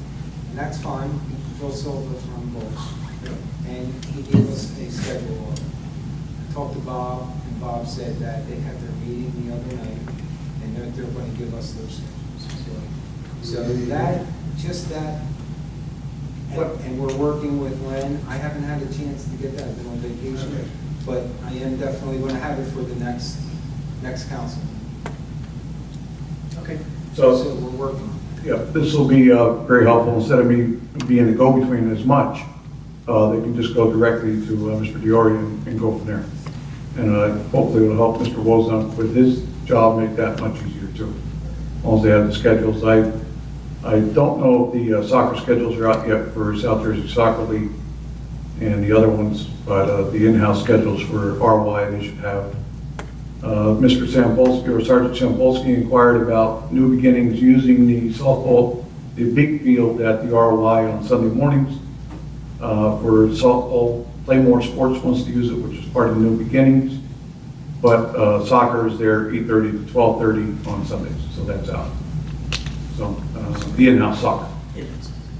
H: And that's fine, Phil Silva from Borough. And he gave us a schedule. I talked to Bob, and Bob said that they had their meeting the other night, and that they're going to give us their schedules. So that, just that, and we're working with Len. I haven't had a chance to get that, I've been on vacation, but I am definitely going to have it for the next council.
A: Okay.
H: So we're working on it.
O: yeah, this will be very helpful. Instead of me being the go-between as much, they can just go directly to Mr. Diori and go from there. And hopefully it'll help Mr. Wozniak with his job, make that much easier too. As long as they have the schedules. I don't know if the soccer schedules are out yet for South Jersey Soccer League and the other ones, but the in-house schedules for RY they should have. Mr. Sampolsky, or Sergeant Sampolsky, inquired about New Beginnings using the softball, the big field at the RY on Sunday mornings for softball. Playmore Sports wants to use it, which is part of New Beginnings, but soccer is there 8:30 to 12:30 on Sundays, so that's out. So the in-house soccer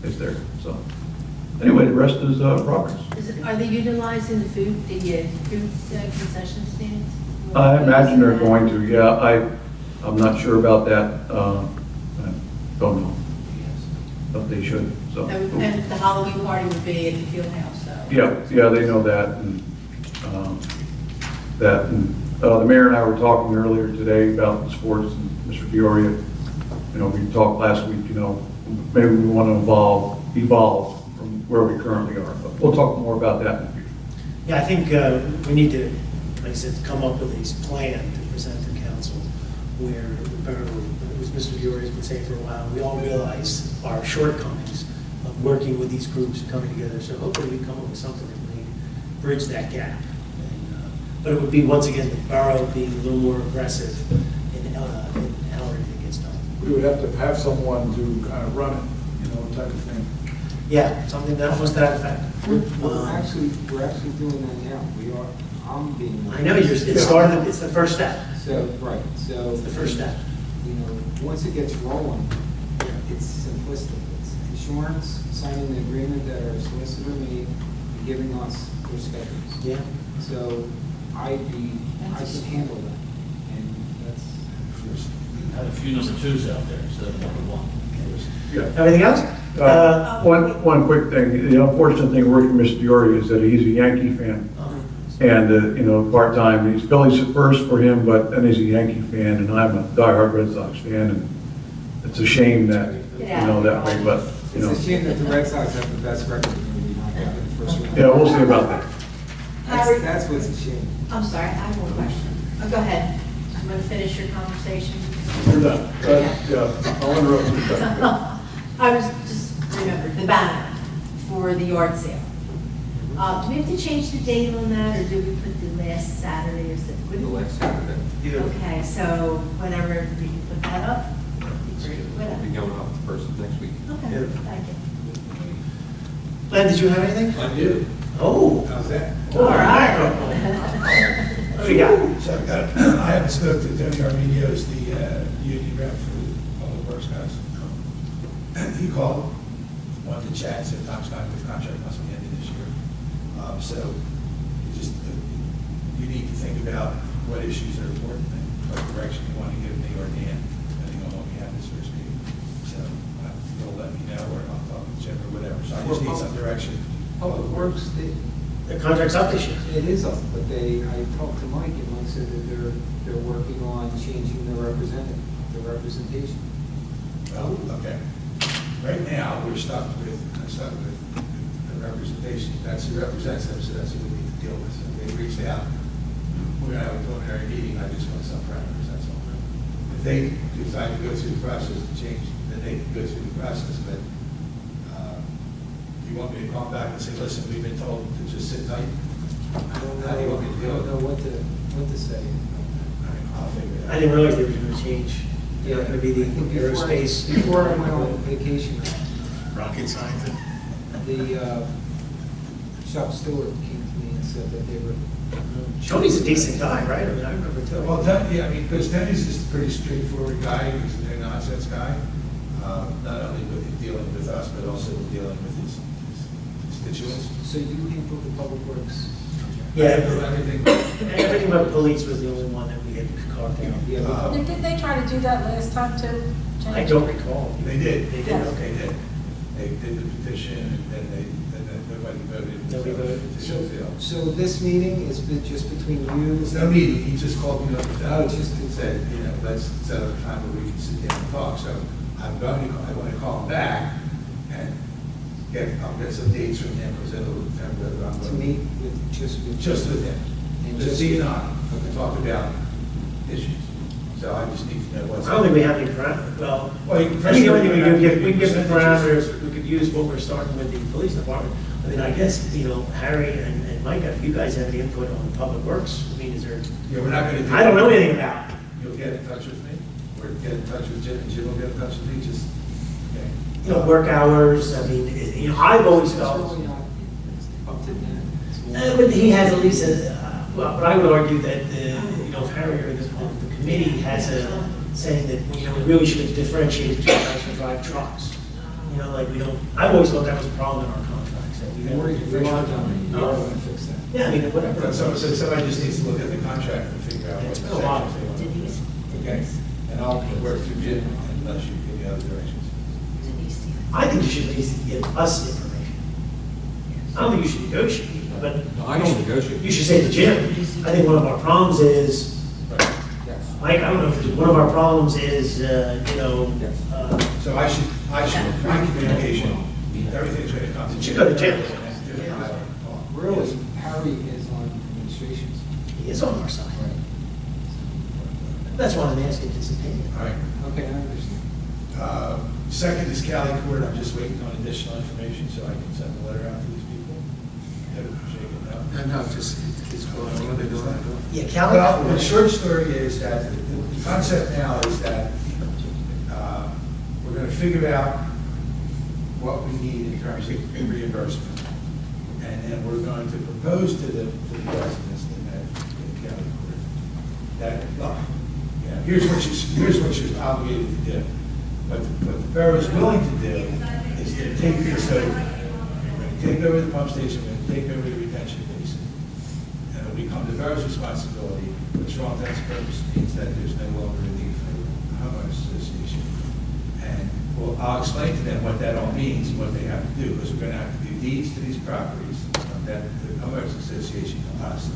O: is there. So anyway, the rest is progress.
B: Are they utilizing the food concession stands?
O: I imagine they're going to, yeah. I'm not sure about that. I don't know. But they should, so.
B: And the Halloween party would be at the field house, so.
O: Yeah, they know that. And the mayor and I were talking earlier today about the sports, and Mr. Dioria, we talked last week, maybe we want to evolve from where we currently are. But we'll talk more about that in the future.
A: Yeah, I think we need to, like I said, come up with a plan to present to council where the borough, as Mr. Diori has been saying for a while, we all realize our shortcomings of working with these groups and coming together. So hopefully we come up with something that may bridge that gap. But it would be, once again, the borough being a little more aggressive in how everything gets done.
F: We would have to have someone to kind of run it, type of thing.
A: Yeah, something that was that effect.
H: We're actually doing that now. I'm being.
A: I know, it started, it's the first step.
H: So, right, so.
A: It's the first step.
H: Once it gets rolling, it's simplistic. It's insurance, signing the agreement that our solicitor made, and giving us their schedules.
A: Yeah.
H: So I can handle that, and that's.
K: Have a few number twos out there instead of number one.
O: Yeah.
A: Everything else?
O: One quick thing. The unfortunate thing working with Mr. Diori is that he's a Yankee fan. And, part-time, he's Phillies at first for him, but then he's a Yankee fan, and I'm a diehard Red Sox fan, and it's a shame that, that way, but,
H: It's a shame that the Red Sox have the best record and we not have it in the first round.
O: yeah, we'll see about that.
B: Harry,
H: That's what's a shame.
B: I'm sorry, I have one question. Oh, go ahead. I'm going to finish your conversation.
F: We're done. Yeah, I'll interrupt you.
B: I was just remembered the banner for the yard sale. Do we have to change the date on that, or do we put the last Saturday, or is it?
L: The last Saturday.
B: Okay, so whenever we can put that up?
L: It'll be going up the first of next week.
B: Okay, thank you.
A: Len, did you have anything?
F: I do.
A: Oh.
F: How's that?
A: All right. What do you got?
F: So I haven't spoken to Tony Arminio, who's the union rep for the Public Works guys. He called, wanted to chat, said Tom's not with contract must be ended this year. So you need to think about what issues are important and what direction you want to give me or Dan, depending on what we have this first meeting. So you'll let me know, or I'll talk with Jim or whatever. So I just need some direction.
H: Public Works,
A: The contract's up this year.
H: it is up, but I talked to Mike, and Mike said that they're working on changing their representation.
F: Well, okay. Right now, we're stuck with the representation. That's who represents them, so that's who we need to deal with. They reached out, we're gonna have a preliminary meeting, I just want some parameters, that's all. If they decide to go through the process and change, then they can go through the process, but, you want me to call back and say, listen, we've been told to just sit tight?
H: I don't know,
F: How do you want me to do
H: I
F: it?
H: don't know what to say.
F: All right, I'll figure it out.
A: I didn't realize they were going to change. Yeah, going to be the
H: I think
A: aerospace.
H: Before I went on vacation,
I: Rocket scientist?
H: the Chuck Stewart came to me and said that they were.
A: Tony's a decent guy, right? I mean, I remember Tony.
F: Well, yeah, I mean, because Denny's just a pretty straightforward guy, he's a no-nonsense guy, not only with dealing with us, but also dealing with his constituents.
H: So you handled the public works?
A: Yeah,
F: Everything.
A: everything but police was the only one that we had carved out.
H: Yeah.
D: Did they try to do that last time too?
A: I don't recall.
F: They did.
A: They did,
D: Yes.
A: okay.
F: They did. They did the petition, and then nobody voted.
A: Nobody voted.
F: The petition failed.
H: So this meeting is just between you?
F: There's no meeting, he just called me up the phone,
H: Oh, just-
F: and said, you know, let's set up a time where we can sit down and talk, so I want to call him back, and I'll get some dates from him, because it'll determine whether I'm
H: To
F: going
H: meet with, just with?
F: just with him,
H: And
F: just
H: just-
F: he and I, to talk about issues, so I just need to know what's.
A: I don't think we have any parameters. Well,
F: Well,
A: I think the only thing we do, we give the parameters, we could use what we're starting with the police department. I mean, I guess, you know, Harry and Mike, if you guys have any input on public works, I mean, is there,
F: Yeah, we're not gonna do.
A: I don't know anything about it.
F: You'll get in touch with me, or get in touch with Jim, and Jim will get in touch with me, just, okay.
A: You know, work hours, I mean, you know, I've always
H: It's
A: felt.
H: really not up to them. It's more-
A: But he has at least well, but I would argue that, you know, if Harry or the committee has a, saying that, you know, we really should differentiate between actual drive trucks. You know, like we don't, I've always thought that was a problem in our contracts, that we
H: Don't worry,
A: don't
H: we are
A: differentiate.
H: done. You are going to fix that.
A: Yeah, I mean, whatever.
F: So somebody just needs to look at the contract and figure out what
A: It's been a while.
F: sections they want. Okay, and I'll work through Jim unless you give me other directions.
A: I think you should at least give us the information. I don't think you should negotiate, but.
N: No, I don't negotiate.
A: You should say to Jim, I think one of our problems is,
H: Yes.
A: Mike, I don't know, if one of our problems is, you know,
F: So I should, my communication, everything's going to come to
A: Should
F: Jim.
A: go to Jim.
F: And Jim and I will talk.
H: Really, Harry is on administrations.
A: he is on our side. That's why I'm asking his opinion.
F: All right.
H: Okay, I understand.
F: Second is Cali Court, I'm just waiting on additional information so I can send a letter out to these people. Shake it up.
I: No, just, it's going on, what are they doing?
A: Yeah, Cali.
F: Well, the short story is that, the concept now is that we're going to figure out what we need in terms of reimbursement. And then we're going to propose to the residents in the county court that, look, you know, here's what you're obligated to do. What the borough is willing to do is to take this over. We're going to take over the pump station, we're going to take over the retention basin. And it'll become the borough's responsibility, which for all intents and purposes means that there's no longer a need for a homeowners association. And well, I'll explain to them what that all means and what they have to do, because we're going to have to do deeds to these properties, that the homeowners association to us,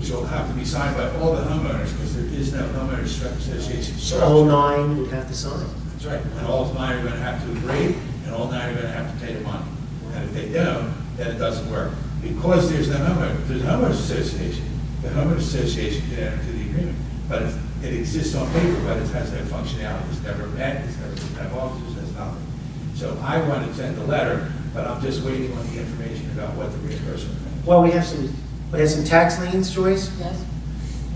F: which will have to be signed by all the homeowners, because there is no homeowners association.
A: So all 9 would have to sign.
F: That's right, and all 9 are going to have to agree, and all 9 are going to have to pay the money. And if they don't, then it doesn't work. Because there's no homeowner, if there's a homeowners association, the homeowners association can enter into the agreement. But it exists on paper, but it has no functionality, it's never met, it's never been have officers, has nothing. So I want to send a letter, but I'm just waiting on the information about what the reimbursement is.
A: Well, we have some tax liens, Joyce.
D: Yes.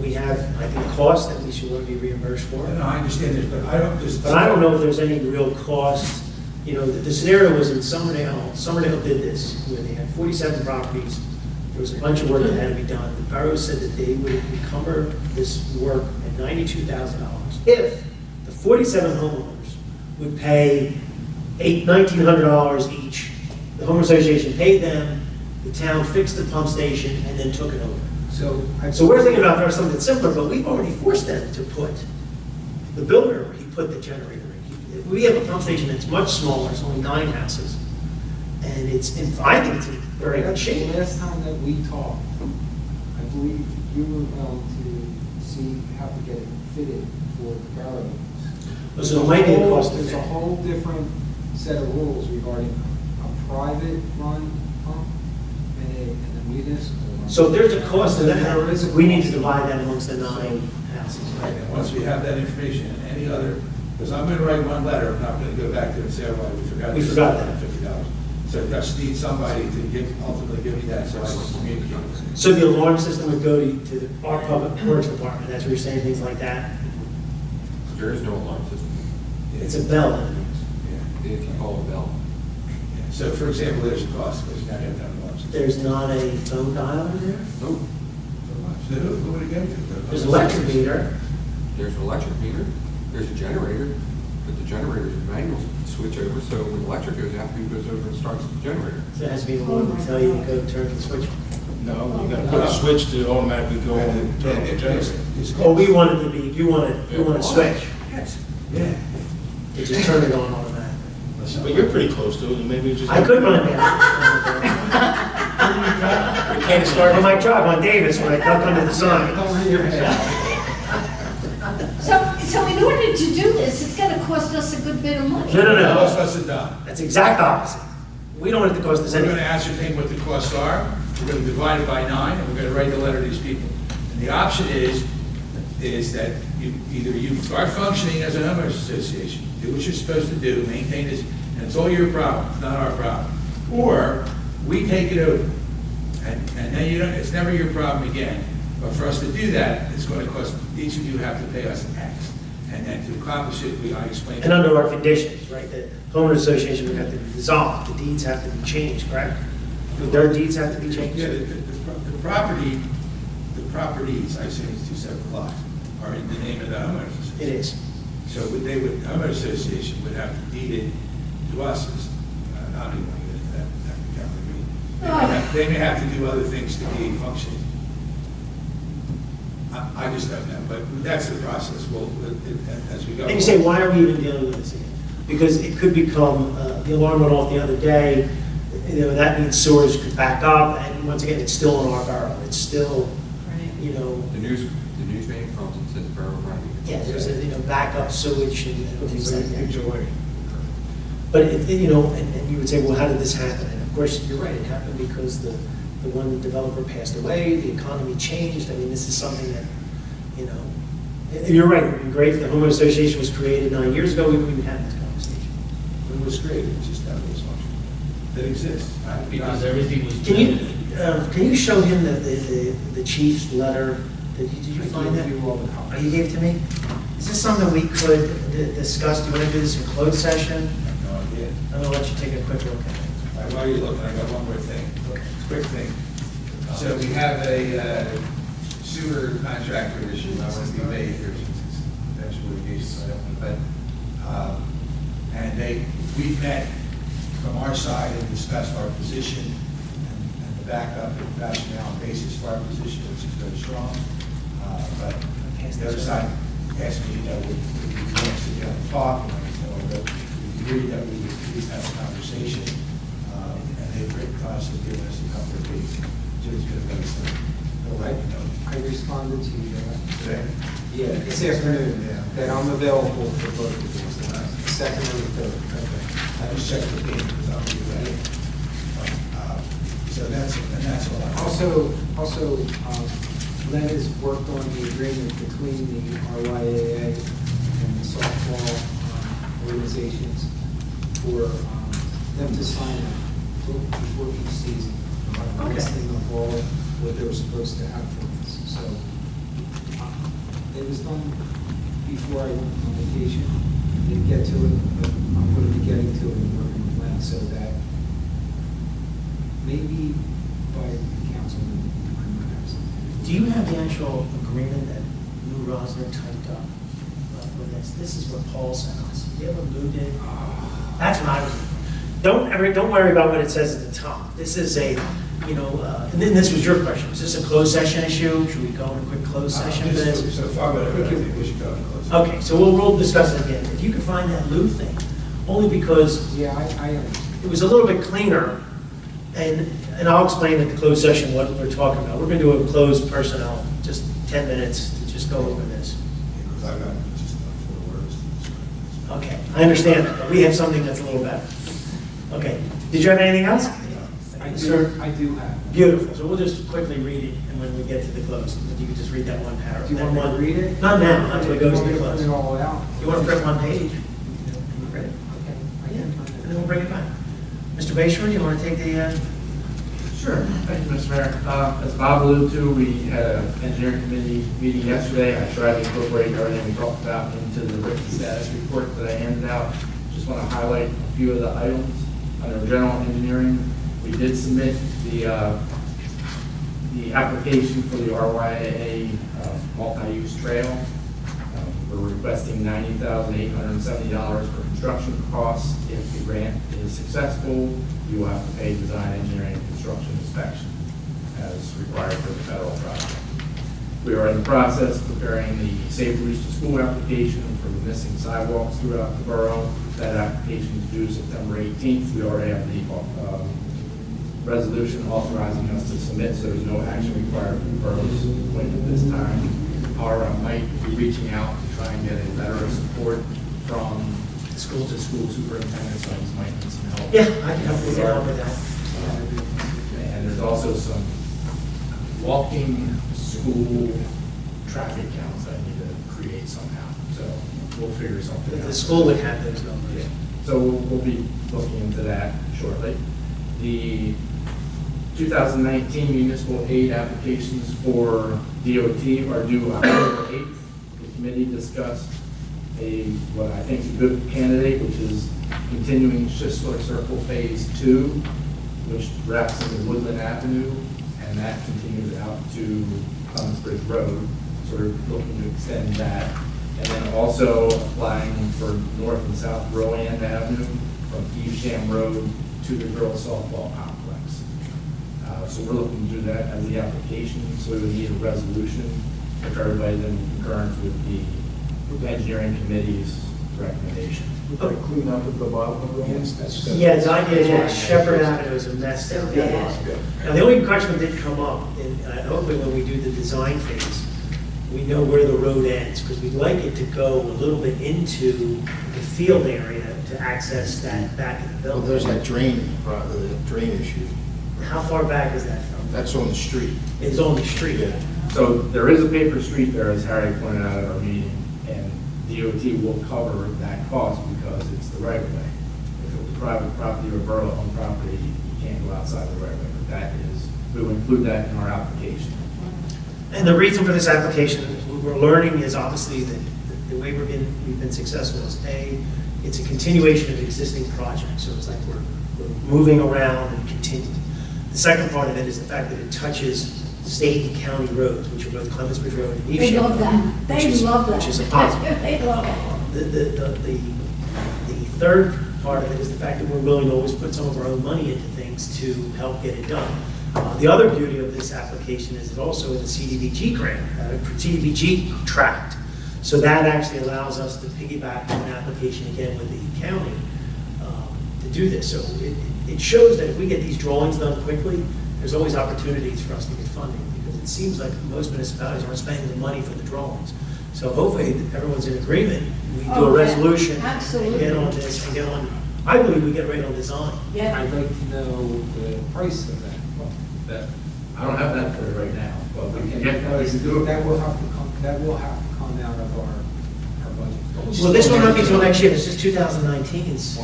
A: We have, I think, costs that we should want to be reimbursed for.
F: And I understand this, but I don't just.
A: But I don't know if there's any real cost. You know, the scenario was in Summerdale. Summerdale did this, where they had 47 properties. There was a bunch of work that had to be done. The borough said that they would encumber this work at $92,000 if the 47 homeowners would pay $1,900 each. The home association paid them, the town fixed the pump station, and then took it over. So we're thinking about doing something simpler, but we've already forced them to put, the builder, he put the generator in. We have a pump station that's much smaller, it's only 9 houses, and I think it's in very good shape.
H: The last time that we talked, I believe you were going to see how to get it fitted for the borough.
A: So it might be a cost
H: There's a
A: effect.
H: whole different set of rules regarding a private run pump and a municipal.
A: So if there's a cost to
H: There is
A: that,
H: a
A: we need to
H: cost.
A: divide that amongst the 9 houses.
F: Right, and once we have that information and any other, because I'm gonna write one letter, I'm not gonna go back to it and say, oh, well, we forgot.
A: We
F: this
A: forgot that.
F: $50. So I just need somebody to ultimately give me that, so I can communicate.
A: So the alarm system would go to our public works department, that's where you're saying things like that?
M: There is no alarm system.
A: It's a bell.
F: Yeah.
M: If you call a bell.
F: Yeah. So for example, there's a cost, because now you have to have alarms.
A: There's not a phone dialer there?
M: Nope.
F: So who would it go to?
A: There's an electric meter.
M: There's an electric meter, there's a generator, but the generator's a manual switch over, so when electric goes out, who goes over and starts the generator?
A: So it has to be one to tell you to go turn the switch.
I: No, you gotta put a switch to automatically go on and turn on the generator.
A: Oh, we want it to be, you want a switch.
F: Yes. Yeah.
A: You just turn it on automatically.
I: But you're pretty close to it, and maybe it's just.
A: I could run it down.
I: You can't start.
A: On my job on Davis, when I duck under the sun.
J: So in order to do this, it's gonna cost us a good bit of money.
A: No, no,
F: It
A: no.
F: costs us a dime.
A: That's exact opposite. We don't want it to cost us
F: We're
A: anything.
F: gonna ascertain what the costs are, we're gonna divide it by 9, and we're gonna write the letter to these people. And the option is that either you start functioning as a homeowners association, do what you're supposed to do, maintain this, and it's all your problem, it's not our problem. Or we take it over, and then it's never your problem again. But for us to do that, it's gonna cost, each of you have to pay us X. And then to accomplish it, I explained.
A: And under our conditions, right, the homeowner association would have to be dissolved, the deeds have to be changed, correct? Would their deeds have to be changed?
F: Yeah, the properties, I say it's 2 separate lots, are in the name of the homeowners association.
A: It is.
F: So homeowners association would have to deed it to us as, I don't even want to get into that technicality. They may have to do other things to be functioning. I just don't know, but that's the process, as we go.
A: And you say, why are we even dealing with this again? Because it could become, the alarm went off the other day, that means sewers could back up, and once again, it's still in our borough, it's still,
M: The news man comes and says Borough right.
A: yeah, there's a, backup sewage and things like that.
F: Enjoy.
A: But, and you would say, well, how did this happen? And of course, you're right, it happened because the one developer passed away, the economy changed. I mean, this is something that, and you're right, it would be great if the homeowner association was created 9 years ago, we wouldn't have this conversation.
F: It was created, it's just that it was functioning. That exists.
K: Because everything was.
A: Can you show him the chief's letter? Did you find that? Oh, you gave it to me? Is this something we could discuss? Do you want to do this in closed session?
F: I have no idea.
A: I'm gonna let you take a quick look at it.
F: While you're looking, I got one more thing, quick thing. So we have a sewer contractor issue, I want to be vague here since it's eventual litigation, so I don't want to, and we've met from our side and discussed our position and the backup and rationale and basis for our position, which is very strong. But the other side asked me, would we want to sit down and talk, and I said, well, we agreed that we would at least have a conversation. And they've written to us and given us a couple of days. Jim's going to let us know.
H: I responded to you
F: Today?
H: Yeah, this afternoon, that I'm available for both of these, the second or the third.
F: Okay. I just checked with him because I'll be ready. So that's all.
H: Also, Len has worked on the agreement between the RYAA and the softball organizations for them to sign up before each season. Listing of all what they were supposed to have for us. So it was done before I went on vacation. Didn't get to it, but I'm going to be getting to it and working with Len so that maybe by the council, I might have something.
A: Do you have the actual agreement that Lou Rosner typed up with this? This is what Paul sent us. Do you have what Lou did? That's what I was. Don't worry about what it says at the top. This is a, and then this was your question. Is this a closed session issue? Should we go in a quick closed session for this?
F: So far, but I think we should go in close.
A: Okay, so we'll discuss it again. If you can find that Lou thing, only because
H: Yeah, I
A: it was a little bit cleaner, and I'll explain at the closed session what we're talking about. We're going to do a closed personnel, just 10 minutes to just go over this.
F: Because I've got just 4 words.
A: Okay, I understand that, but we have something that's a little better. Okay, did you have anything else?
H: I
A: Sir?
H: I do have.
A: Beautiful, so we'll just quickly read it, and when we get to the close, you can just read that one paragraph.
H: Do you want me to read it?
A: Not now, not until it goes to the
H: You
A: close.
H: want me to print it all out?
A: You want to print one page? Can you print it?
H: Okay. I
A: Yeah,
H: can print
A: and
H: it.
A: then we'll bring it back. Mr. Bayshore, do you want to take the,
E: Sure, thank you, Mr. Mayor. As Bob alluded to, we had an engineering committee meeting yesterday. I tried to incorporate everything we talked about into the written status report that I handed out. Just want to highlight a few of the items. Under general engineering, we did submit the application for the RYA multi-use trail. We're requesting $90,870 for construction costs. If the grant is successful, you will have to pay design, engineering, and construction inspection as required for the federal project. We are in the process of preparing the Safe Routes to School application for the missing sidewalks throughout the borough. That application is due September 18th. We already have the resolution authorizing us to submit, so there's no action required from the borough's point at this time. However, I might be reaching out to try and get a letter of support from the school superintendent, so I might need some help.
A: yeah, I can help you get on with that.
E: And there's also some walking school traffic counts that I need to create somehow, so we'll figure something out.
A: The school would have those numbers.
E: Yeah. So we'll be looking into that shortly. The 2019 municipal aid applications for DOT are due October 8th. The committee discussed what I think is a good candidate, which is continuing Schistler Circle Phase 2, which wraps into Woodland Avenue, and that continues out to Clements Bridge Road. So we're looking to extend that. And then also applying for North and South Rowan Avenue from Evesham Road to the girls softball complex. So we're looking to do that as the application, so we would need a resolution if everybody's in concurrence with the engineering committee's recommendation.
O: Would that clean up at the bottom of the road?
I: Yes, that's.
A: Yeah, the idea is that Shepherd Avenue is a mess down there. Now, the only question that did come up, and hopefully when we do the design phase, we know where the road ends, because we'd like it to go a little bit into the field area to access that back of the
I: Well,
A: building.
I: there's that drain issue.
A: How far back is that from?
I: That's on the street.
A: It's on the street.
I: Yeah.
E: So there is a paper street there, as Harry pointed out at our meeting, and DOT will cover that cost because it's the right of way. If it was private property or borough-owned property, you can't go outside the right of way, but that is, we will include that in our application.
A: And the reason for this application, what we're learning is obviously that the way we've been successful is it's a continuation of existing projects. So it's like we're moving around and continuing. The second part of it is the fact that it touches state and county roads, which are both Clements Bridge Road and Evesham.
D: They love that. They love that.
A: Which is a positive.
D: They love it.
A: The third part of it is the fact that we're willing to always put some of our own money into things to help get it done. The other beauty of this application is it also is a CDBG grant, CDBG tract. So that actually allows us to piggyback on an application again with the county to do this. So it shows that if we get these drawings done quickly, there's always opportunities for us to get funding, because it seems like most municipalities aren't spending the money for the drawings. So hopefully everyone's in agreement. We do a
D: Oh, yeah.
A: resolution and
D: Absolutely.
A: get on this and get on, I believe we get right on design.
D: Yeah.
H: I'd like to know the price of that.
E: That, I don't have that for you right now, but we can get,
H: Because
E: we can do it.
H: that will have to come out of our budget.
A: Well, this will not be until next year. This is 2019's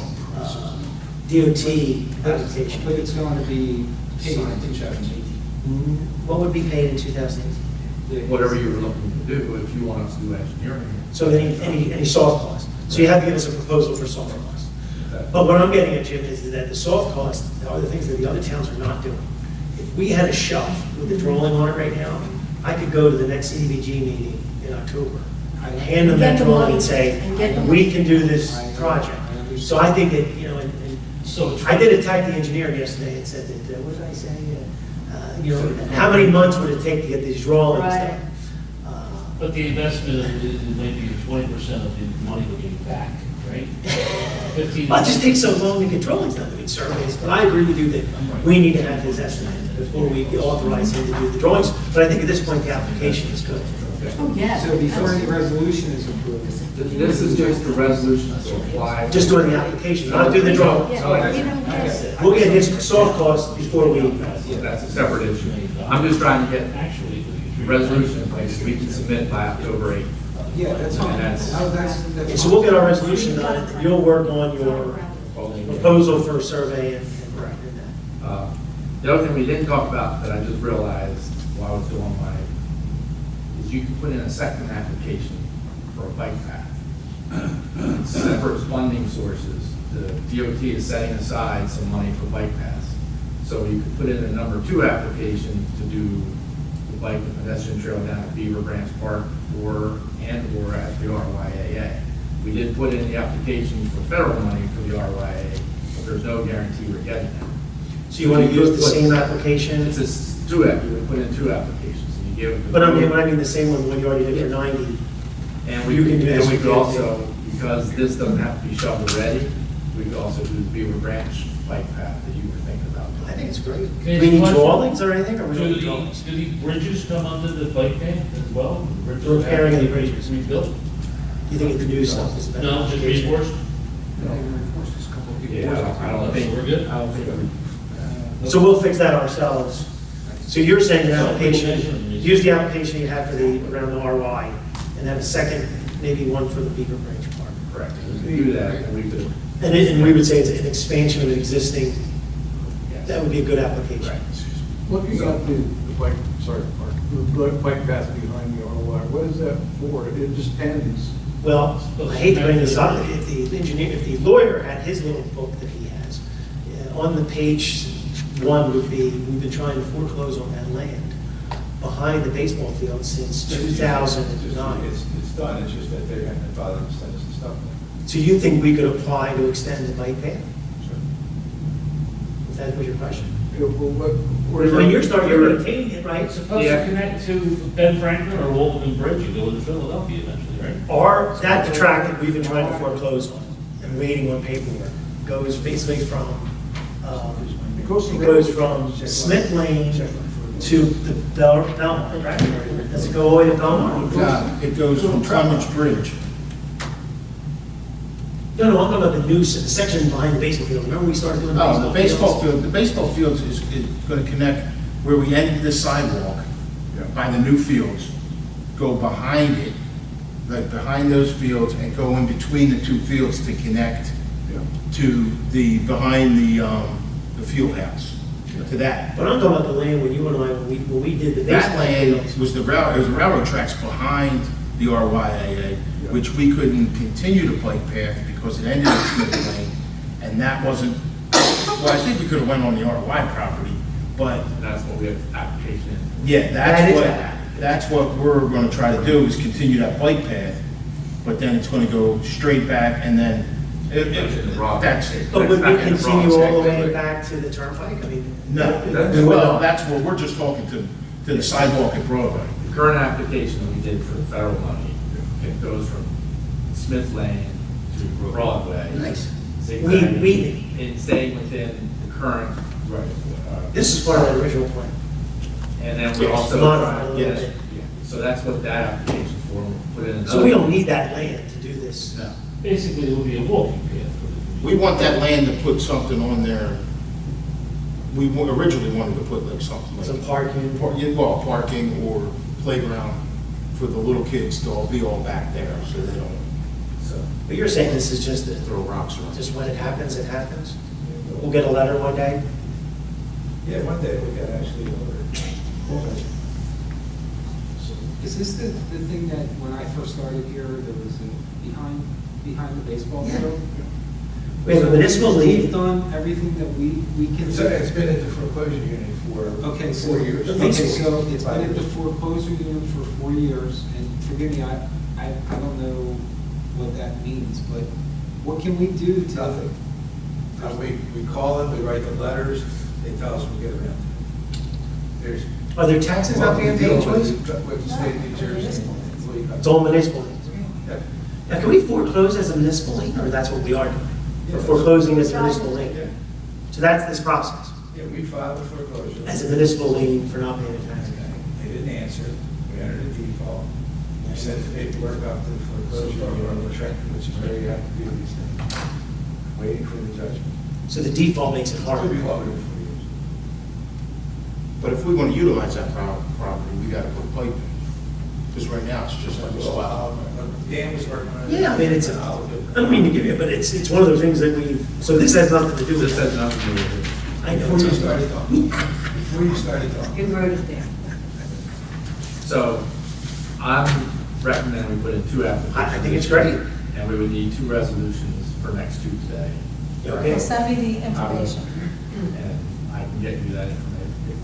A: DOT application.
H: But it's going to be paid in 2018.
A: What would be paid in 2018?
E: Whatever you were looking to do, if you want us to do engineering.
A: So any soft costs. So you have to give us a proposal for soft costs. But what I'm getting at, Jim, is that the soft costs are the things that the other towns are not doing. If we had a shelf with the drawing on it right now, I could go to the next CDBG meeting in October and hand them that
D: Get the
A: drawing
D: money.
A: and say,
D: And get the
A: we can do this project. So I think that, and
K: So it's.
A: I did attack the engineer yesterday and said that, what did I say? How many months would it take to get these drawings
D: Right.
A: done?
K: But the investment is maybe 20% of the money we're getting back, right? 15.
A: Well, it just takes so long to get drawings done, I mean, surveys, but I agree with you that we need to have his estimate before we authorize him to do the drawings, but I think at this point, the application is good.
D: Oh, yeah.
H: So before any resolution is approved.
E: This is just a resolution to apply.
A: Just doing the application, not do the drawing. We'll get his soft costs before we,
E: Yeah, that's a separate issue. I'm just trying to get a resolution in place we can submit by October 8th.
H: Yeah, that's fine.
E: And that's-
H: That's
A: so we'll get our resolution done, and you'll work on your proposal for a survey and.
E: The other thing we didn't talk about that I just realized while I was doing my, is you can put in a second application for a bike path. Separate funding sources. The DOT is setting aside some money for bike paths. So you could put in a number 2 application to do the bike and pedestrian trail down at Beaver Branch Park or at the RYAA. We did put in the application for federal money for the RYAA, but there's no guarantee we're getting that.
A: So you want to use the same application?
E: It's just you would put in 2 applications, and you give.
A: But I mean the same one, the one you already did for 90.
E: And we
A: You can do
E: and
A: this
E: we
A: with
E: could
A: DOT.
E: also, because this doesn't have to be shovel ready, we could also do the Beaver Branch bike path that you were thinking about.
A: I think it's great.
K: Okay,
A: Do we need
K: question.
A: drawings or anything, or we don't
K: Do
A: need drawings?
K: the bridges come under the bike path as well? Bridges
A: We're repairing
K: have to
A: any
K: be
A: bridges.
K: Rebuilt?
A: You think the new stuff is better?
K: No, just reinforced?
E: Yeah, I don't think,
K: We're good?
E: I don't think,
A: So we'll fix that ourselves. So you're saying your application, use the application you had for around the RY, and then a second, maybe one for the Beaver Branch Park.
E: correct, we could do that, and we could,
A: And we would say it's an expansion of an existing,
E: yes.
A: that would be a good application.
E: Right.
F: Looking at the bike, sorry, Mark, the bike path behind the ROI, what is that for? It just ends.
A: Well, I hate to bring this up, if the engineer, if the lawyer had his little book that he has, on the page 1 would be, we've been trying to foreclose on that land behind the baseball field since 2009.
F: It's done, it's just that they're going to bother to send us the stuff.
A: So you think we could apply to extend the bike path? If that was your question?
F: Well,
A: When you're maintaining it, right?
K: It's supposed to connect to Ben Franklin or Walton Bridge and go into Philadelphia eventually, right?
A: That track that we've been trying to foreclose on and waiting on paperwork goes basically from, it goes from Smith Lane to the Belmont, right? Does it go all the way to Belmont?
I: It goes from Clements Bridge.
A: No, I'm talking about the new, the section behind the baseball field. Remember we started doing the
I: Oh,
A: baseball fields?
I: the baseball fields is going to connect where we ended the sidewalk by the new fields, go behind it, like behind those fields, and go in between the 2 fields to connect to behind the field house, to that.
A: But I'm talking about the land when you and I, when we did the
I: That
A: baseball
I: land
A: fields.
I: was the railroad tracks behind the RYAA, which we couldn't continue the bike path because it ended at Smith Lane, and that wasn't, well, I think we could have went on the RY property, but
E: That's what we have application in.
I: yeah,
A: That is
I: that's what we're gonna try to do, is continue that bike path, but then it's gonna go straight back, and then, that's,
A: But would we
E: Back in the
A: continue
E: Bronx,
A: all the way
E: technically.
A: back to the turnpike? I mean.
I: no,
A: we would
I: well,
A: not.
I: that's what, we're just talking to the sidewalk at Broadway.
E: The current application that we did for the federal money, it goes from Smith Lane to Broadway.
A: Nice.
E: zigzagging,
A: We-
E: and staying within the current, right.
A: This is part of the original plan.
E: And then we're
I: Yes,
E: also.
A: modified a little
E: Yes,
A: bit.
E: yeah. So that's what that application for, we'll put in.
A: So we don't need that land to do this.
E: No.
K: Basically, it will be a walking path for the community.
I: We want that land to put something on there. We originally wanted to put like something like.
A: Some parking.
I: Well, parking or playground for the little kids to all be all back there, so they don't
A: But you're saying this is just,
I: throw rocks around.
A: just when it happens, it happens? We'll get a letter one day?
F: Yeah, one day we got actually order.
H: Is this the thing that when I first started here, there was behind the baseball field?
A: We have a municipal
H: We've
A: league.
H: done everything that we can.
F: So it's been at the foreclosure unit for
H: Okay, so.
F: 4 years.
H: Okay, so it's been at the foreclosure unit for 4 years, and forgive me, I don't know what that means, but what can we do to?
F: Nothing. We call them, we write the letters, they tell us we'll get around to it. There's.
A: Are there taxes not being paid, Joyce?
F: With the state of New Jersey.
A: It's all municipal liens.
F: Yeah.
A: Now, can we foreclose as a municipal lien, or that's what we are doing? We're foreclosing as a municipal
F: Yeah.
A: lien. So that's this process,
F: Yeah, we filed a foreclosure.
A: as a municipal lien for not paying taxes.
F: They didn't answer, we entered a default, You sent the paperwork up to the foreclosure on Trenton, which is where you have to do these things. Waiting for the judgment.
A: So the default makes it
F: Could be
A: harder.
F: longer than 4 years.
I: But if we want to utilize that property, we got to put pipe in. Because right now, it's just like a slab.
F: Dan was working on it.
A: Yeah, I mean, it's, I don't mean to give you, but it's one of those things that we, so this has nothing to do with
E: This
A: it.
E: has nothing to do with it.
A: I know.
F: Before you
A: it's-
F: started talking. Before you started talking.
B: You wrote it down.
E: So I'm recommending we put in 2 applications.
A: I think it's great.
E: And we would need 2 resolutions for next Tuesday.
A: You okay?
D: Send me the information.
E: And I can get you that information.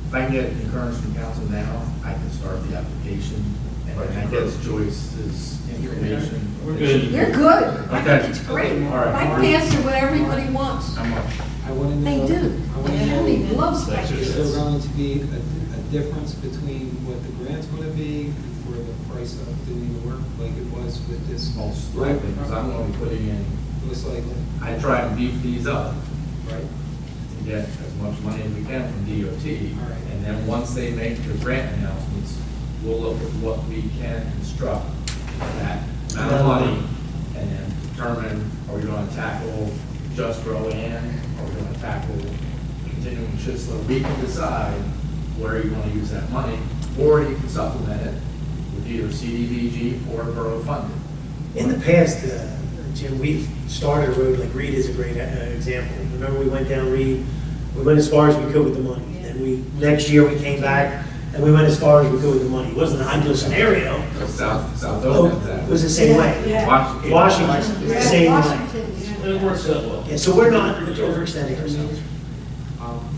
E: If I can get concurrence from council now, I can start the application. And then that gets Joyce's information.
K: We're good.
D: You're good. I
E: Okay.
D: think it's great.
E: All right.
D: I can answer what everybody wants.
E: How much?
H: I want to know.
D: They do.
H: I want to know,
D: Everybody loves
K: That's
D: that.
H: is there going to be a difference between what the grant's going to be for the price of doing the work, like it was with this?
E: Most likely, because I'm going to be putting in,
H: It was like,
E: I try and beef these up
H: right?
E: to get as much money as we can from DOT.
H: All right.
E: And then once they make their grant announcements, we'll look at what we can construct for that amount of money and then determine, are we going to tackle just Rowan? Are we going to tackle continuing Chisler? We can decide where you want to use that money, or you can supplement it with either CDBG or Borough funded.
A: In the past, Jim, we've started a road, like Reed is a great example. Remember, we went down Reed, we went as far as we could with the money. Then next year, we came back, and we went as far as we could with the money. It wasn't an ideal scenario.
E: South
A: Oh,
E: Oakland,
A: it was the same way.
D: Yeah.
E: Washington.
A: Washington, was the same way.
J: Washington, yeah.
K: It works out well.
A: Yeah, so we're not overextending ourselves.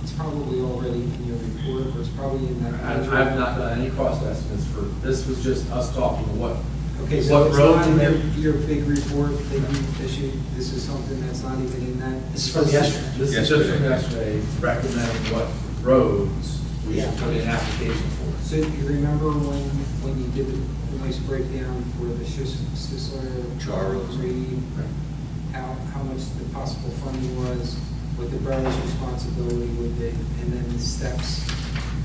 H: It's probably already in your report, or it's probably in that.
E: I've not done any cost estimates for, this was just us talking what,
H: Okay, so
E: what
H: it's
E: roads
H: not
E: in
H: in
E: there.
H: your big report that you issued, this is something that's not even in that?
A: This is from yesterday.
E: This is just from yesterday, recommending what roads we should put in application for.
H: So you remember when you did the nice breakdown for the Sisler,
L: Charles.
H: Reed, how much the possible funding was, what the borough's responsibility would be, and then the steps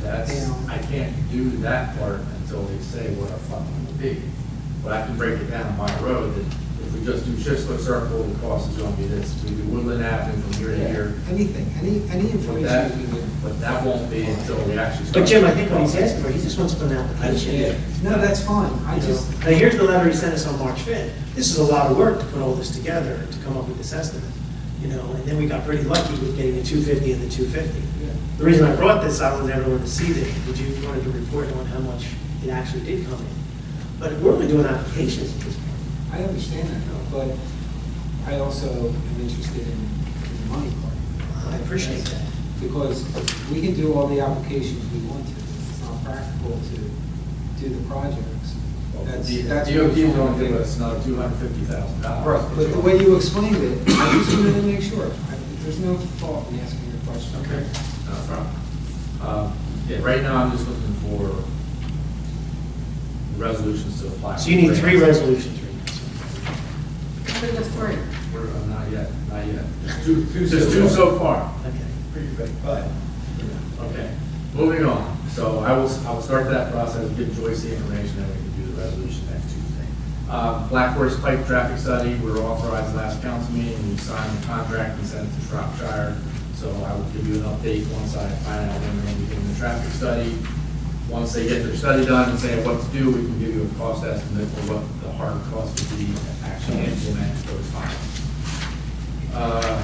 E: That's,
H: down?
E: I can't do that part until they say what our funding will be. But I can break it down by road, that if we just do Chisler Circle, the cost is gonna be this. If we do Woodland Avenue from here to here,
H: Anything, any
E: but
H: information
E: that,
H: you can give.
E: but that won't be until we actually start.
A: But Jim, I think what he's asking for, he just wants to put an application.
H: No, that's fine, I just,
A: Now, here's the letter he sent us on March 5th. This is a lot of work to put all this together, to come up with this estimate, and then we got pretty lucky with getting the 250 and the 250. The reason I brought this, I wanted everyone to see that, you wanted to report on how much it actually did come in. But we're only doing applications at this point.
H: I understand that though, but I also am interested in the money part.
A: I appreciate that.
H: Because we can do all the applications we want to, it's not practical to do the projects. That's
E: DOT is going to give us another $250,000.
H: Right, but the way you explained it, I just wanted to make sure. There's no fault in asking your question.
E: Okay, no problem. Yeah, right now I'm just looking for resolutions to apply.
A: So you need 3 resolutions right
D: What are the 3?
E: Not yet. Just 2 so far.
A: now. Okay.
E: Okay, moving on. So I will start that process, give Joyce the information, and we can do the resolution next Tuesday. Black Horse Pike Traffic Study, we were authorized last council meeting, we signed the contract and sent it to Shropshire. So I will give you an update once I find out when we're going to be doing the traffic study. Once they get their study done and say what to do, we can give you a cost estimate for what the hard cost would be to actually implement those findings.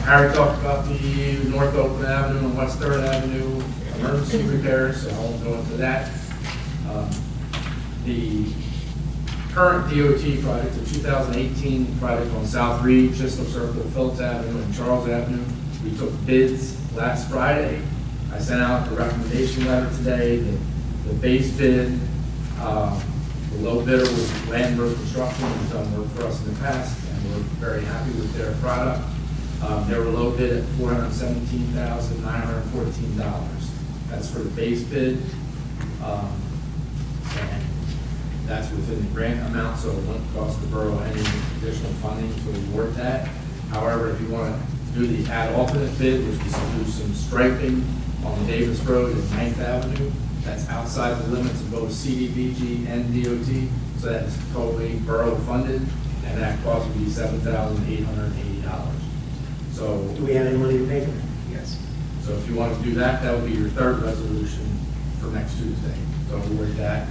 E: Harry talked about the North Oakland Avenue and West Third Avenue emergency repairs, so I won't go into that. The current DOT project, the 2018 project on South Reed, Chisholm Circle, Phillips Avenue, and Charles Avenue, we took bids last Friday. I sent out the recommendation letter today. The base bid, the low bidder was Landberg Construction, who's done work for us in the past, and we're very happy with their product. They were low bid at $417,914. That's for the base bid. And that's within the grant amount, so it wouldn't cost the borough any additional funding to award that. However, if you want to do the add alternate bid, which is to do some striping on the Davis Road and 9th Avenue, that's outside the limits of both CDBG and DOT. So that's totally borough funded, and that cost would be $7,880. So,
A: Do we have any money to pay for it?
E: yes. So if you want to do that, that would be your third resolution for next Tuesday. So avoid that.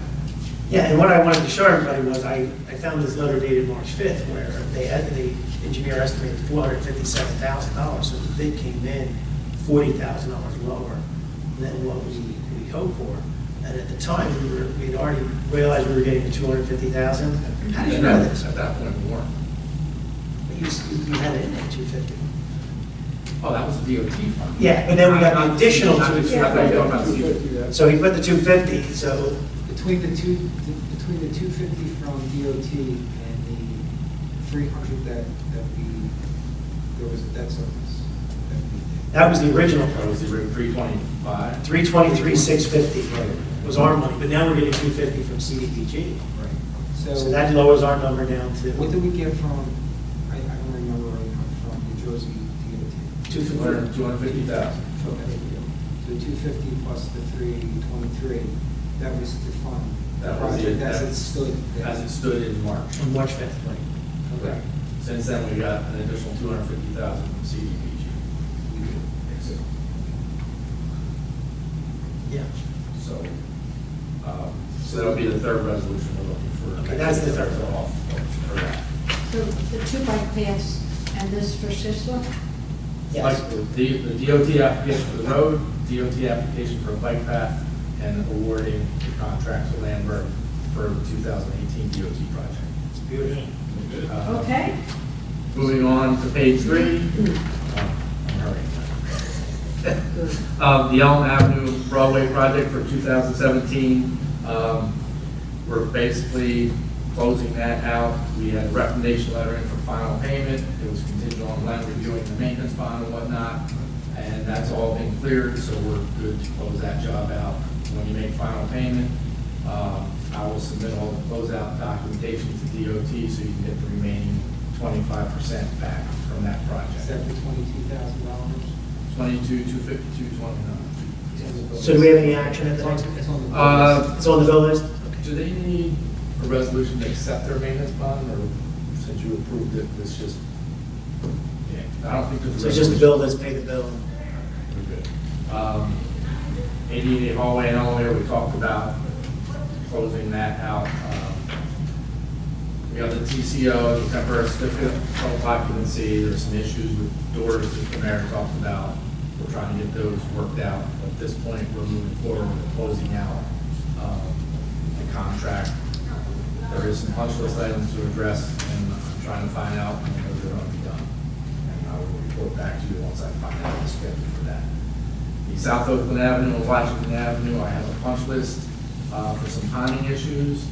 A: Yeah, and what I wanted to show everybody was I found this letter dated March 5th where the engineer estimated $457,000, so the bid came in $40,000 lower than what we hoped for. And at the time, we had already realized we were getting the $250,000. How did you know this?
E: At that point, we weren't.
A: You had it in at $250,000.
E: Oh, that was the DOT fund.
A: Yeah, but then we got the additional
E: I thought you were talking about the CDBG.
A: So he put the $250,000, so
H: Between the 250 from DOT and the 300 that there was a debt service that we did.
A: that was the original
E: That
A: price.
E: was the 325.
A: 323,650 was our money, but now we're getting $250,000 from CDBG.
H: Right.
A: So that lowers our number down to
H: What did we get from, I don't remember right now, from New Jersey DOT?
A: 250,000.
E: 250,000.
H: Okay. So 250 plus the 323, that was to fund the
E: That was
H: project
E: it.
H: as it stood.
E: As it stood in March.
A: On March 5th, right?
E: Okay. Since then, we got an additional 250,000 from CDBG.
A: Yeah.
E: So, so that'll be the third resolution we're looking for.
A: Okay, that's the third.
E: Off for that.
J: So the two bike paths and this for Sisla?
A: Yes.
E: Like the DOT application for the road, DOT application for a bike path, and awarding the contract to Lambert for the 2018 DOT project.
A: It's beautiful.
J: Okay.
E: Moving on to page 3. I'm hurrying. The Elm Avenue Broadway project for 2017. We're basically closing that out. We had a recommendation letter in for final payment. It was contingent on Glenn reviewing the maintenance bond and whatnot. And that's all been cleared, so we're good to close that job out. When you make final payment, I will submit all the closeout documentation to DOT so you can get the remaining 25% back from that
H: Is
E: project.
H: that the $22,000?
E: 22, 250, 229.
A: So do we have any action at the next?
H: It's on the.
A: It's on the bill list?
E: Do they need a resolution to accept their maintenance bond, or since you approved it, it's just, yeah, I don't think there's a
A: So it's just the bill list, pay the bill.
E: We're good. 88 hallway and elevator, we talked about closing that out. We have the TCO, the temporary certificate of occupancy, there's some issues with doors that the mayor talked about. We're trying to get those worked out. At this point, we're moving forward with closing out the contract. There is some punch list items to address, and I'm trying to find out when those are going to be done. And I will report back to you once I find out the schedule for that. The South Oakland Avenue and Washington Avenue, I have a punch list for some timing issues.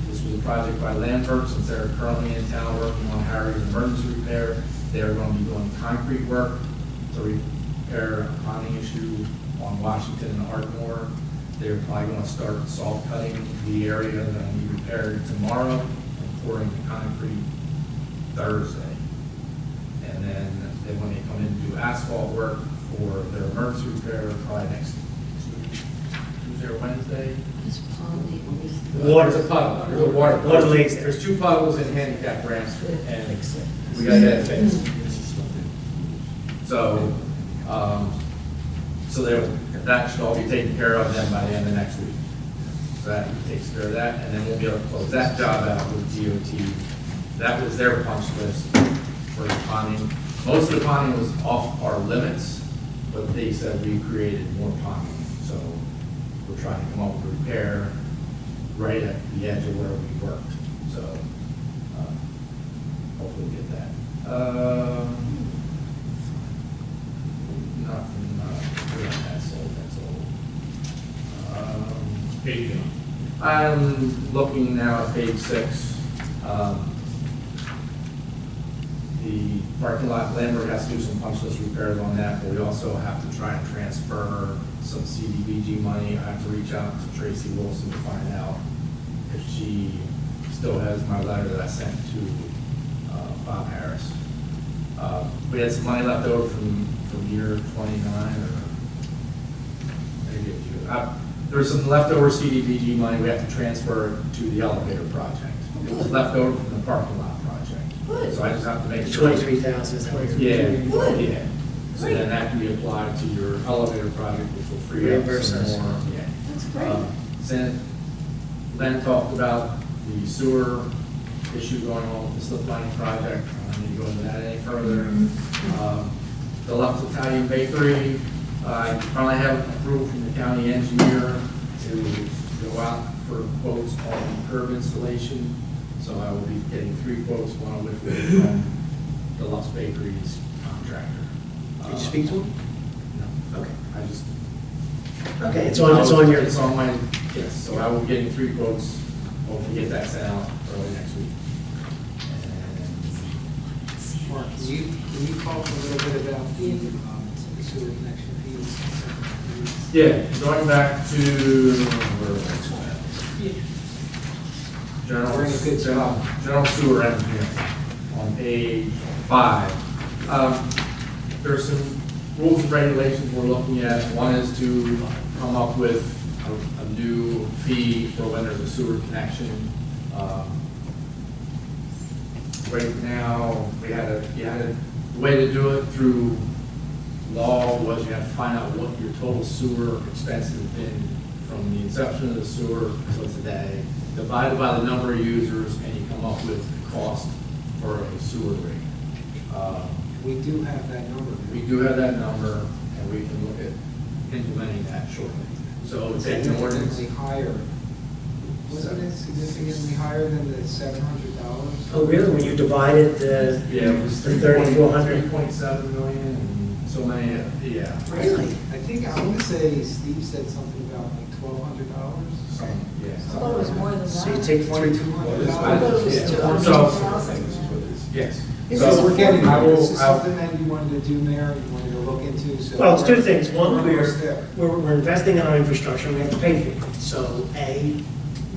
E: This was a project by Lambert, since they're currently in town working on Harry's emergency repair. They are going to be doing concrete work to repair a timing issue on Washington and Ardmore. They're probably going to start salt cutting the area that will be repaired tomorrow and pouring the concrete Thursday. And then when they come in to do asphalt work for their emergency repair, probably next Tuesday or Wednesday.
A: Water.
E: There's a puddle, there's a water.
A: Water leaks there.
E: There's 2 puddles in handicap ramps, and we got that fixed. So, that should all be taken care of then by the end of next week. So that takes care of that, and then we'll be able to close that job out with DOT. That was their punch list for the ponding. Most of the ponding was off our limits, but they said we created more ponding. So we're trying to come up with a repair right at the edge of where we worked. So hopefully we'll get that. Nothing, that's old, that's old.
K: Page one.
E: I'm looking now at page 6. The parking lot, Lambert has to do some punch list repairs on that, but we also have to try and transfer some CDBG money. I have to reach out to Tracy Wilson to find out if she still has my letter that I sent to Bob Harris. We had some money left over from year 29, or maybe a few. There's some leftover CDBG money we have to transfer to the elevator project. It was left over from the parking lot project.
B: Good.
E: So I just have to make
A: The
E: sure.
A: 23,000 is that what you're-
E: Yeah,
B: Good.
E: yeah. So then that can be applied to your elevator project, which will free up
A: Reimburse us.
E: some more. Yeah.
B: That's great.
E: Then Len talked about the sewer issue going on with the slip lining project. I don't need to go into that any further. The Lux Italian Bakery, I finally have approval from the county engineer to go out for quotes on curb installation. So I will be getting 3 quotes, one of which will be from the Lux Bakery's contractor.
A: Did you speak to him?
E: No.
A: Okay.
E: I just.
A: Okay, it's on your.
E: It's on my, yes, so I will be getting 3 quotes, hopefully get that sent out early next week.
H: Mark, can you talk a little bit about the sewer connection fees?
E: Yeah, going back to, where was it?
H: We're in a good spot.
E: General sewer engineering on page 5. There's some rules and regulations we're looking at. One is to come up with a new fee for when there's a sewer connection. Right now, the way to do it through law was you have to find out what your total sewer expense has been from the inception of the sewer till today, divided by the number of users, and you come up with the cost for a sewer rate.
H: We do have that number.
E: We do have that number, and we can look at implementing that shortly. So it's an ordinance.
H: Significantly higher. Wasn't it significantly higher than the $700?
A: Oh, really? When you divided the
E: Yeah, it was
A: 3,400?
E: 3.7 million, and so many, yeah.
A: Really?
H: I think, I want to say Steve said something about like $1,200.
E: Some, yeah.
D: I thought it was more than that.
A: So you take 22.
D: I thought it was
E: Yeah.
D: 200,000.
E: Yes.
H: So we're getting,
E: I will-
H: this is something that you wanted to do, Mayor, you wanted to look into, so.
A: Well, it's 2 things. One,
H: We're almost there.
A: we're investing in our infrastructure, we have to pay for it. So A,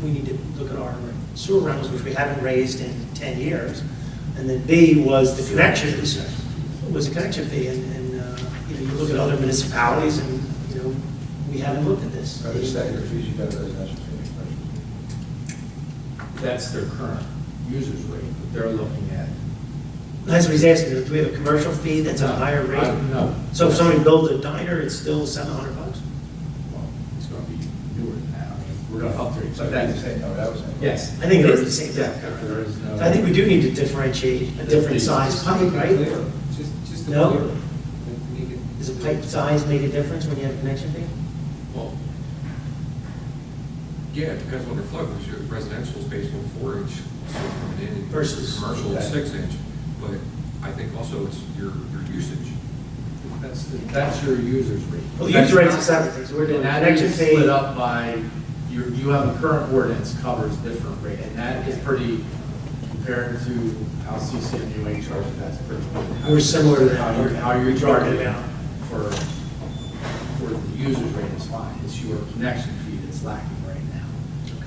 A: we need to look at our sewer rentals, which we haven't raised in 10 years. And then B was the connections, was a connection fee. And you know, you look at other municipalities and, you know, we haven't looked at this.
F: Are there staggered fees you got a residential fee?
E: That's their current user's rate, but they're looking at.
A: That's what he's asking, do we have a commercial fee that's a higher rate?
E: No.
A: So if somebody builds a diner, it's still $700?
E: Well, it's going to be newer than that. I mean, we're going to upgrade.
F: So
E: So
F: that's
E: that's,
F: the same, no, that was.
E: yes.
A: I think it is the same.
E: Yeah, there is no.
A: I think we do need to differentiate a different size pipe, right?
H: Just to
A: No?
H: clear it. Make it-
A: Does a pipe size make a difference when you have a connection fee?
P: Well, yeah, it depends on the flow, because your residential is based on 4-inch coming in.
A: Versus-
P: Commercial is 6-inch, but I think also it's your usage.
E: That's your user's rate.
A: Well, the user rate's a separate thing, so we're doing
E: And
A: a
E: that
A: connection
E: is
A: fee.
E: split up by, you have a current ordinance covers different rate, and that is pretty, compared to how CCMUA charges, that's pretty good.
A: We're similar to that.
E: How you're
A: We're
E: charging
A: talking about.
E: for the user's rate is fine, it's your connection fee that's lacking right now.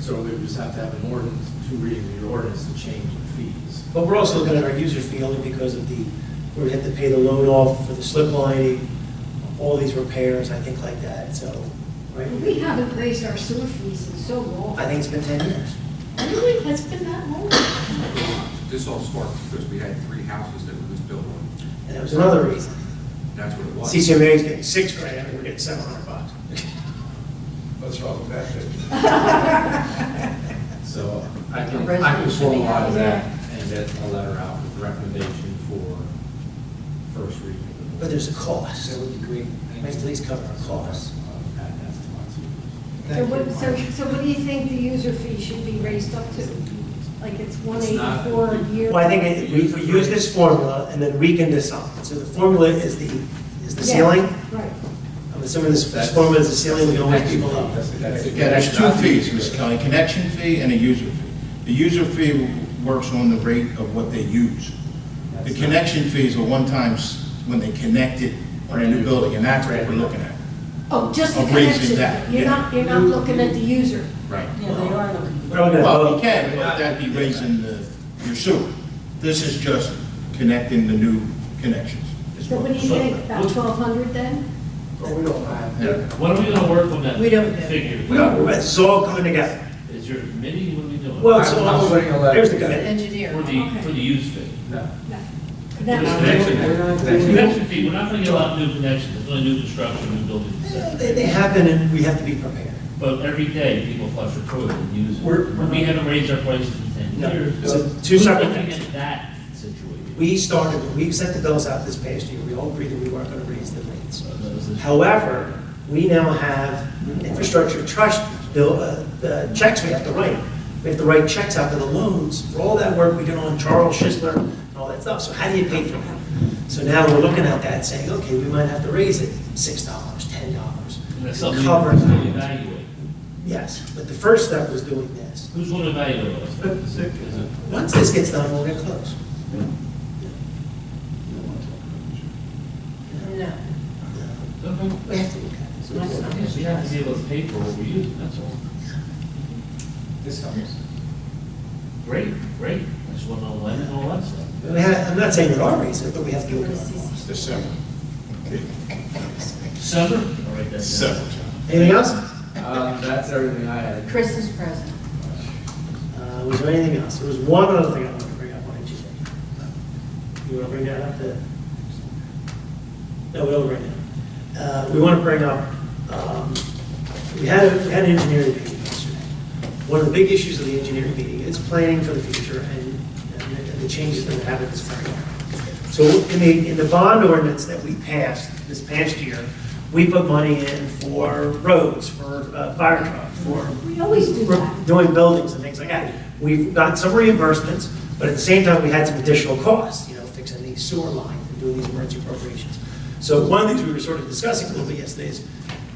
E: So we just have to have an ordinance, 2 readings of your ordinance to change the fees.
A: But we're also looking at our user fee only because of we have to pay the loan off for the slip lining, all these repairs, I think like that, so, right?
J: We haven't raised our sewer fees in so long.
A: I think it's been 10 years.
J: Really? Has it been that long?
P: This all started because we had 3 houses that were just built on.
A: And that was another reason.
P: That's what it was.
A: CCMA is getting $6,000, and we're getting $700.
F: What's wrong with that?
E: So I can
D: Resolution should be
E: formalize
D: out,
E: that
D: yeah.
E: and get a letter out with recommendation for first reading.
A: But there's a cost.
H: That would be great.
A: We have to at least cover our costs.
J: So what do you think the user fee should be raised up to? Like it's 184 a year?
A: Well, I think we use this formula, and then we can decide. So the formula is the
J: Yeah,
A: ceiling.
J: Right.
A: I'm assuming this formula is the ceiling, we can always people up.
I: Yeah, there's 2 fees, Mr. Kelly, connection fee and a user fee. The user fee works on the rate of what they use. The connection fee is a one-time when they connect it on a new building, and that's what we're looking at.
J: Oh, just the
I: Of raising
J: connection.
I: that,
J: You're
I: yeah.
J: not looking at the user.
I: Right.
D: Yeah, they are looking.
A: We're looking at
I: Well,
A: both.
I: you can, but that'd be raising your sewer. This is just connecting the new connections. is
J: So what do you
I: we're
J: think,
I: looking
J: about 1,200 then?
F: But we don't have.
K: When are we gonna work on that
B: We don't know.
K: figure?
A: It's all coming together.
K: Is your committee, what are we doing?
A: Well, it's
F: I'm
A: all,
F: putting a letter
A: there's the
F: together.
A: guy.
B: Engineer.
K: For the use fee.
F: No.
K: For this connection fee, we're not gonna get a lot of new connections, it's only new construction, new buildings.
A: They happen and we have to be prepared.
K: But every day, people flush their toilet and use it.
A: We're
K: We haven't raised our prices in 10
A: No,
K: years.
A: it's two separate
K: Who's looking
A: things.
K: at that situation?
A: We started, when we sent the bills out this past year, we all agreed that we weren't going to raise the rates.
K: So those are-
A: However, we now have infrastructure trust bill, checks we have to write. We have to write checks out for the loans for all that work we did on Charles Schisler and all that stuff. So how do you pay for that? So now we're looking at that saying, okay, we might have to raise it $6, $10.
K: And that's something
A: Cover.
K: we can evaluate.
A: Yes, but the first step was doing this.
K: Who's gonna evaluate us? Is it-
A: Once this gets done, we'll get close.
B: No.
K: Okay.
A: We have to look at it.
K: We have to be able to pay for what we use, that's all.
H: This helps.
K: Great, great. I just want to know when and all that stuff.
A: I'm not saying we are raising it, but we have to look at it.
P: December.
K: December? All right, that's.
A: Anything else?
E: That's everything I had.
B: Christmas present.
A: Was there anything else? There was one other thing I wanted to bring up on engineering. You want to bring that up? No, we don't bring it up. We want to bring up, we had an engineering meeting yesterday. One of the big issues of the engineering meeting is planning for the future and the changes that happen this spring. So in the bond ordinance that we passed this past year, we put money in for roads, for fire truck, for
J: We always do that.
A: doing buildings and things like that. We've gotten some reimbursements, but at the same time, we had some additional costs, fixing these sewer lines and doing these emergency appropriations. So one of the things we were sort of discussing a little bit yesterday is,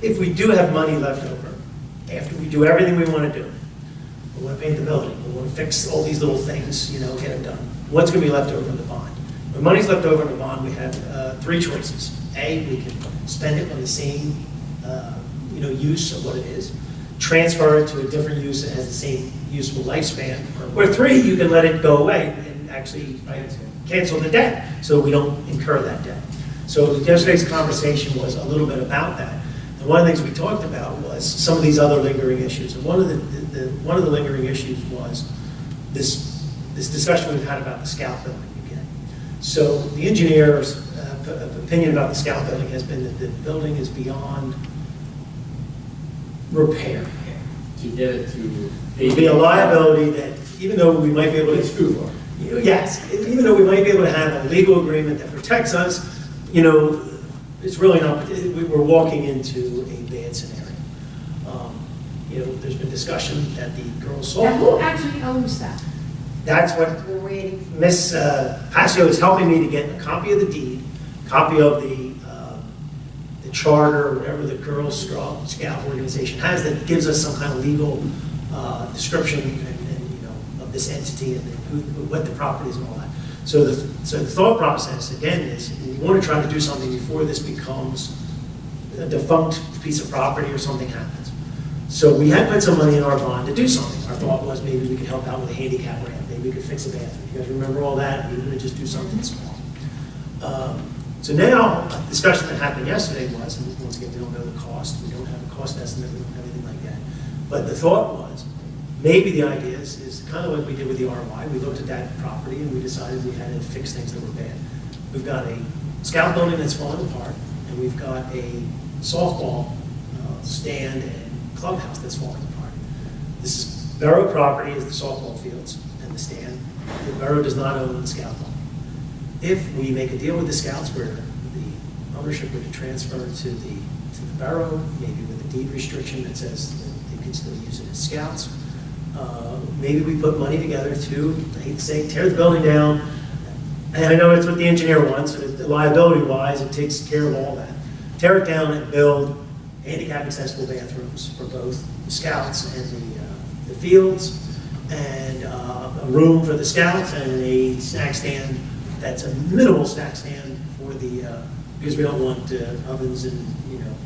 A: if we do have money left over, after we do everything we want to do, we want to paint the building, we want to fix all these little things, get them done, what's going to be left over in the bond? When money's left over in the bond, we have three choices. A, we can spend it on the same, use of what it is, transfer it to a different use that has the same useful lifespan, or three, you can let it go away and actually cancel the debt, so we don't incur that debt. So yesterday's conversation was a little bit about that. And one of the things we talked about was some of these other lingering issues. And one of the lingering issues was this discussion we've had about the Scout building again. So the engineer's opinion about the Scout building has been that the building is beyond repair.
E: To get it to.
A: It would be a liability that, even though we might be able to.
F: It's too far.
A: Yes, even though we might be able to have a legal agreement that protects us, it's really not, we're walking into a bad scenario. There's been discussion that the girls'
J: Now, who
A: softball,
J: actually owns that?
A: that's what
B: We're waiting for.
A: Miss Passio is helping me to get a copy of the deed, copy of the charter, or whatever the Girl Scout organization has, that gives us some kind of legal description and of this entity and what the property is and all that. So the thought process, again, is we want to try to do something before this becomes a defunct piece of property or something happens. So we had put some money in our bond to do something. Our thought was maybe we could help out with a handicap ramp, maybe we could fix a bathroom. You guys remember all that? Maybe we could just do something small. So now, a discussion that happened yesterday was, and once again, we don't know the cost, we don't have a cost estimate, we don't have anything like that. But the thought was, maybe the idea is kind of like we did with the RY. We looked at that property and we decided we had to fix things that were bad. We've got a Scout building that's falling apart, and we've got a softball stand and clubhouse that's falling apart. This is Borough property, is the softball fields and the stand. The Borough does not own the Scout building. If we make a deal with the Scouts where the ownership would transfer to the Borough, maybe with a deed restriction that says that they can still use it as Scouts, maybe we put money together to, I hate to say, tear the building down. And I know it's what the engineer wants, and liability-wise, it takes care of all that. Tear it down and build handicap accessible bathrooms for both the Scouts and the fields, and a room for the Scouts, and a snack stand that's a minimal snack stand for the, because we don't want ovens and,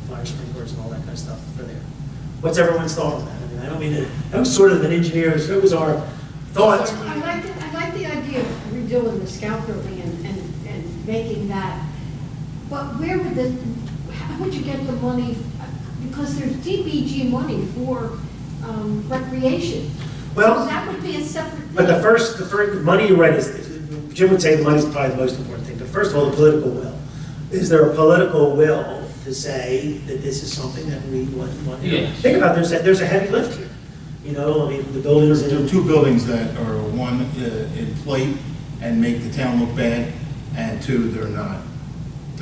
A: fire sprinklers and all that kind of stuff for there. What's everyone's thought on that? I mean, I don't mean to, that was sort of an engineer's, that was our thought.
J: I like the idea of redoing the Scout building and making that, but where would how would you get the money, because there's DBG money for recreation.
A: Well,
J: So that would be a separate thing.
A: But the first, money, you're right, Jim would say the money's probably the most important thing, but first of all, the political will. Is there a political will to say that this is something that we want?
C: Yes.
A: Think about, there's a heavy lift here. You know, I mean, the buildings.
I: There are two buildings that are, one, inflate and make the town look bad, and two, they're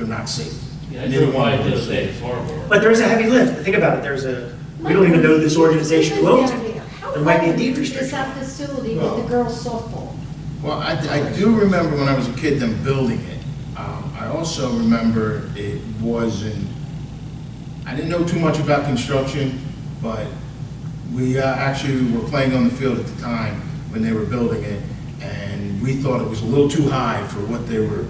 I: not safe.
K: Yeah, I
I: Neither
K: drove
I: one
K: by
I: of
K: it the
I: them
K: other
I: is
K: day,
I: safe.
K: it's horrible.
A: But there's a heavy lift. Think about it. We don't even know this organization who owns it. There might be a deed
J: Is
A: restriction.
J: that facility with the girls softball?
I: Well, I do remember when I was a kid them building it. I also remember it wasn't, I didn't know too much about construction, but we actually were playing on the field at the time when they were building it, and we thought it was a little too high for what they were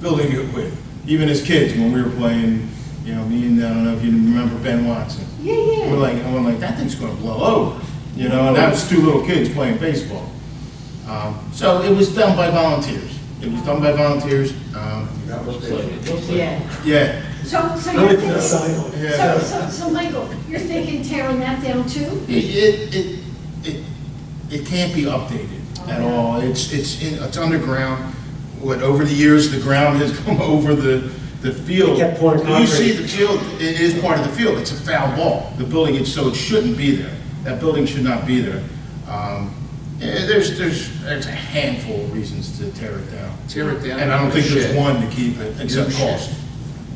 I: building it with. Even as kids, when we were playing, you know, me and, I don't know if you remember Ben Watson.
J: Yeah, yeah.
I: I'm like, that thing's gonna blow over, you know, and that was two little kids playing baseball. So it was done by volunteers.
B: Yeah.
I: Yeah.
J: So
A: I
J: you're
A: would
J: thinking,
A: sign on it.
I: Yeah.
J: so Michael, you're thinking tearing that down too?
I: It can't be updated at all. It's underground. Over the years, the ground has come over the field.
A: They kept pouring
I: You
A: concrete.
I: see the field, it is part of the field. It's a foul ball. The building, so it shouldn't be there. That building should not be there. There's a handful of reasons to tear it down.
L: Tear it down.
I: And I don't think there's
L: Shed.
I: one to keep it, except
L: New shed.
I: cost.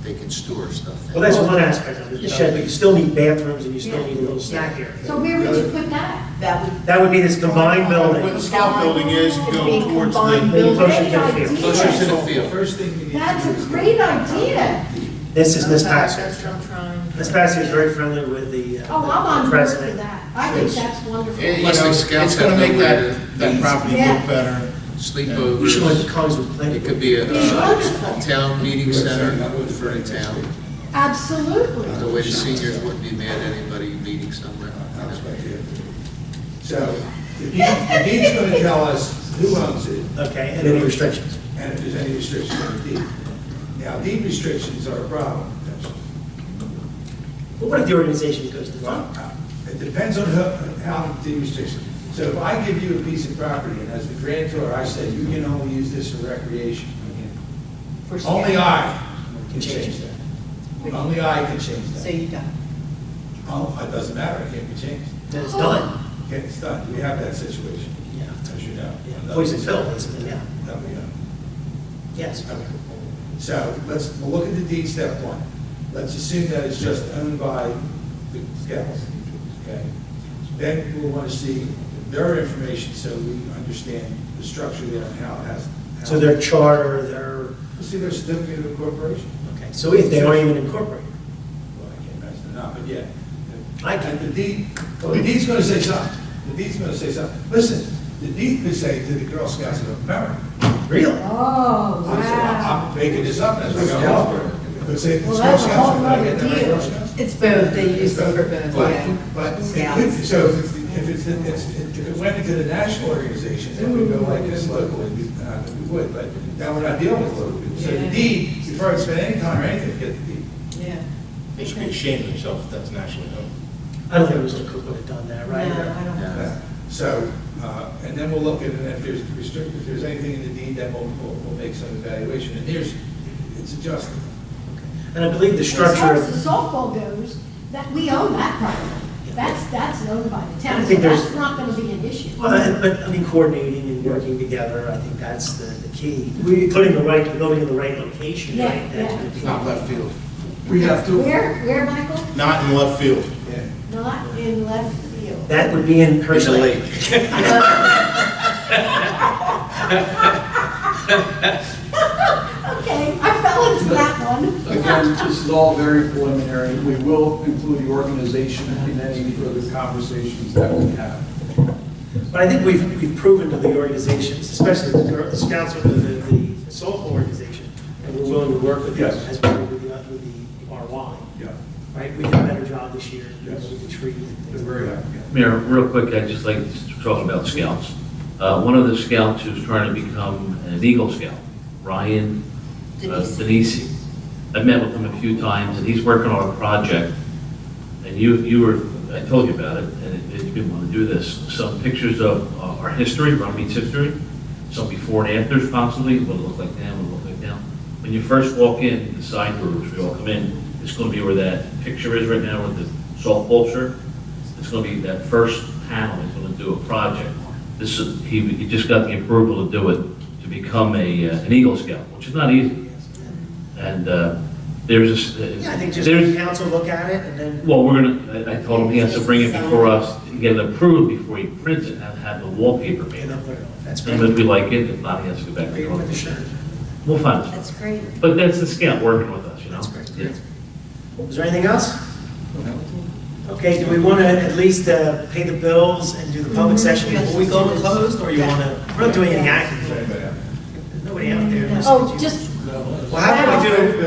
L: They can store stuff there.
A: Well, that's one aspect of it, the shed, but you still need bathrooms and you still need a little snack area.
J: So where would you put that?
A: That would be this combined
I: Where
A: building.
I: the scout building is, you go
B: Big
I: towards
B: combined
I: the,
A: Maybe
B: building.
A: closer to the field.
L: Closer to the field.
F: First thing you need.
J: That's a great idea.
A: This is Ms. Paxson.
B: That's what I'm trying.
A: Ms. Paxson is very friendly with the
J: Oh, I'm
A: the
J: on board for
A: president.
J: that. I think that's wonderful.
I: you know,
L: Plus the scouts
I: it's gonna
L: have
I: make
L: nowhere
I: that
L: to
I: property
J: Yeah.
I: look better.
L: Sleepovers.
A: We should let the cons with plenty.
L: It could be a
J: Wonderful.
L: town meeting center for the town.
J: Absolutely.
L: The way the seniors wouldn't be mad at anybody meeting somewhere.
F: So the deed's going to tell us who owns it
A: Okay, and any restrictions.
F: and if there's any restrictions on the deed. Now, deed restrictions are a problem.
A: But what if the organization goes to fund?
F: It depends on how the deed restrictions. So if I give you a piece of property and as the grantor, I say you can only use this for recreation, only I can change that. Only I can change
B: So
F: that.
B: you don't.
F: Oh, it doesn't matter, it can't be changed.
A: Then it's done.
F: Okay, it's done. We have that situation,
A: Yeah.
F: as you know.
A: Yeah. Poison pill, isn't it? Yeah.
F: That we know.
A: Yes.
F: Okay. So we'll look at the deed, step one. Let's assume that it's just owned by the scouts, okay? Then we'll want to see their information so we understand the structure there and how it has.
A: So their charter, their,
F: We'll see their certificate of incorporation.
A: okay, so if they aren't even incorporated.
F: Well, I can't imagine they're not, but yeah.
A: I can.
F: And the deed, well, the deed's going to say something. The deed's going to say something. Listen, the deed could say to the Girl Scouts of America.
A: Really?
J: Oh, wow.
F: I'm making this up as I go along. It could say the
J: Well,
F: Girl
J: that's a
F: Scouts
J: whole
F: of
J: nother
F: America.
J: deal.
F: Girl Scouts.
B: It's both, they use them for both, yeah.
F: But it
B: Scouts.
F: could, so if it went into the national organizations, then we'd go like this locally, we would, but now we're not dealing with local people. So the
B: Yeah.
F: deed, before I spend any time or anything, get the deed.
B: Yeah.
I: They should be ashamed of themselves if that's nationally owned.
A: I don't think Mr. Cook would have done that,
B: No,
A: right?
B: I don't know.
F: Yeah. So, and then we'll look at it, and if there's if there's anything in the deed, then we'll make some evaluation. And here's, it's adjusted.
A: And I believe the
J: As far
A: structure
J: as
A: of,
J: the softball goes, that we own that property. That's owned by the
A: I
J: town, so
A: think there's-
J: that's not gonna be an issue.
A: but, I mean, coordinating and working together, I think that's the key. Putting the building in the right location,
J: Yeah,
A: right? That's
J: yeah.
A: gonna be-
I: It's not left field.
F: We have to.
J: Where, Michael?
I: Not in left field.
F: Yeah.
J: Not in left field.
A: That would be in Hershey Lake.
J: Okay, I fell into that one.
O: Again, this is all very preliminary. We will include the organization in any further conversations that we have.
A: But I think we've proven to the organizations, especially the Scouts or the softball organization, and we're willing to work with them
O: Yes.
A: as we do with the RY.
O: Yeah.
A: Right? We did a better job this year.
O: Yes.
A: With the tree and
O: We're
A: things.
O: very happy.
C: Mayor, real quick, I'd just like to talk about scouts. One of the scouts who's trying to become an Eagle Scout, Ryan Denisi. I've met with him a few times, and he's working on a project. And I told you about it, and you didn't want to do this. Some pictures of our history, Runnemede's history, some before and afters possibly, what it looked like then, what it looked like now. When you first walk in, the side door, which we all come in, it's going to be where that picture is right now with the softball shirt. It's going to be that first panel, he's going to do a project. He just got the approval to do it, to become an Eagle Scout, which is not easy. And there's
A: Yeah, I think just the council look at it and then.
C: well, I told him he has to bring it before us and get it approved before he prints it and have the wallpaper made.
A: And then put it on. That's
C: And
A: great.
C: if we like it, if not, he has to go back
A: Agree
C: and
A: with the
C: draw it.
A: shirt.
C: We'll find it.
B: That's great.
C: But that's the scout working with us, you know?
A: That's great.
C: Yeah.
A: Is there anything else? Okay, do we want to at least pay the bills and do the public session before we go and close, or you want to, we're not doing anything active. There's nobody out there.
D: Oh, just,
A: Well, how about we do,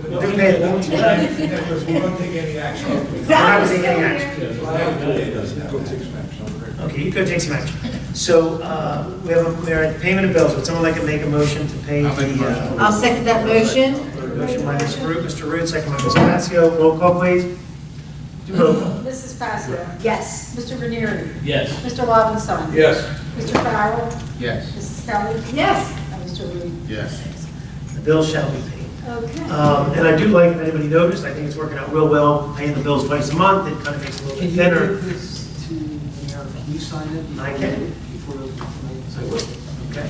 A: we'll do pay the bills. We're not
F: Because we won't take any action.
A: taking any action. Okay, you could take some action. So, we're at payment of bills. Would someone like to make a motion to pay the,
B: I'll second that motion.
A: motion by Mr. Root, second by Ms. Pascio. Roll call, please. Do roll call.
D: Mrs. Passio.
B: Yes.
D: Mr. Ranieri.
K: Yes.
D: Mr. Lobenstein.
F: Yes.
D: Mr. Farrell.
I: Yes.
D: Mrs. Kelly.
B: Yes.
D: And Mr. Reed.
I: Yes.
A: The bills shall be paid.
B: Okay.
A: And I do like, if anybody noticed, I think it's working out real well, paying the bills twice a month. It kind of makes it a little
H: Can
A: bit
H: you
A: thinner.
H: give this to the mayor? Can you sign it?
A: I can.
H: Before the.
A: I will. Okay.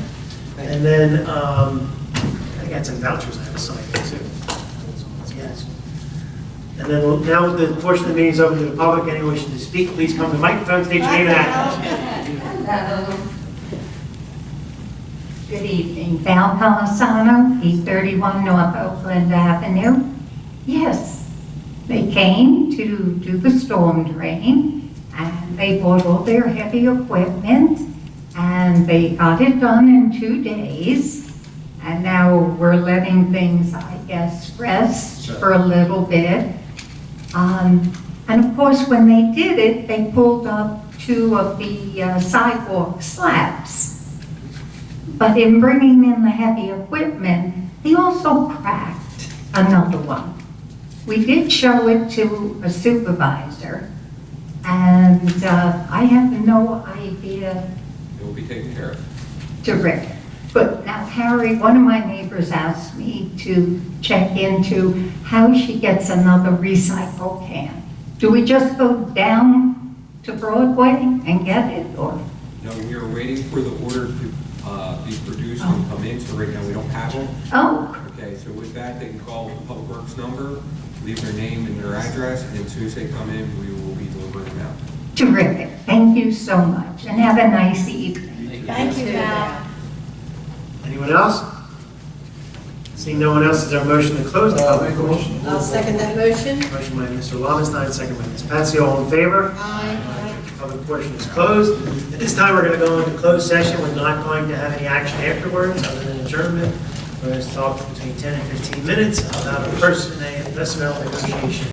A: And then, I got some vouchers I have to sign here too. Yes. And then now the portion of the meeting is open to the public. Anyone wishing to speak, please come to the microphone, state your name and address.
Q: Hello. Good evening. Val Palisano, 831 North Oakland Avenue. Yes, they came to do the storm drain, and they bought all their heavy equipment, and they got it done in 2 days. And now we're letting things, I guess, rest for a little bit. And of course, when they did it, they pulled up 2 of the sidewalk slabs. But in bringing in the heavy equipment, they also cracked another one. We did show it to a supervisor, and I have no idea.
P: It will be taken care of.
Q: Terrific. But now, Harry, one of my neighbors asked me to check into how she gets another recycle can. Do we just go down to Broadway and get it, or?
P: No, we are waiting for the order to be produced and come in, so right now we don't have them.
Q: Oh,
P: Okay, so with that, they can call the Public Works number, leave their name and their address, and as soon as they come in, we will be delivering them out.
Q: terrific. Thank you so much, and have a nice evening.
B: Thank you, Val.
A: Anyone else? Seeing no one else, is there a motion to close the public portion?
B: I'll second that motion.
A: Motion by Mr. Lobenstein, second by Ms. Patsy, all in favor?
B: Aye.
A: Public portion is closed. At this time, we're going to go into closed session. We're not going to have any action afterwards, other than adjournment. We're going to talk between 10 and 15 minutes about a personnel negotiation.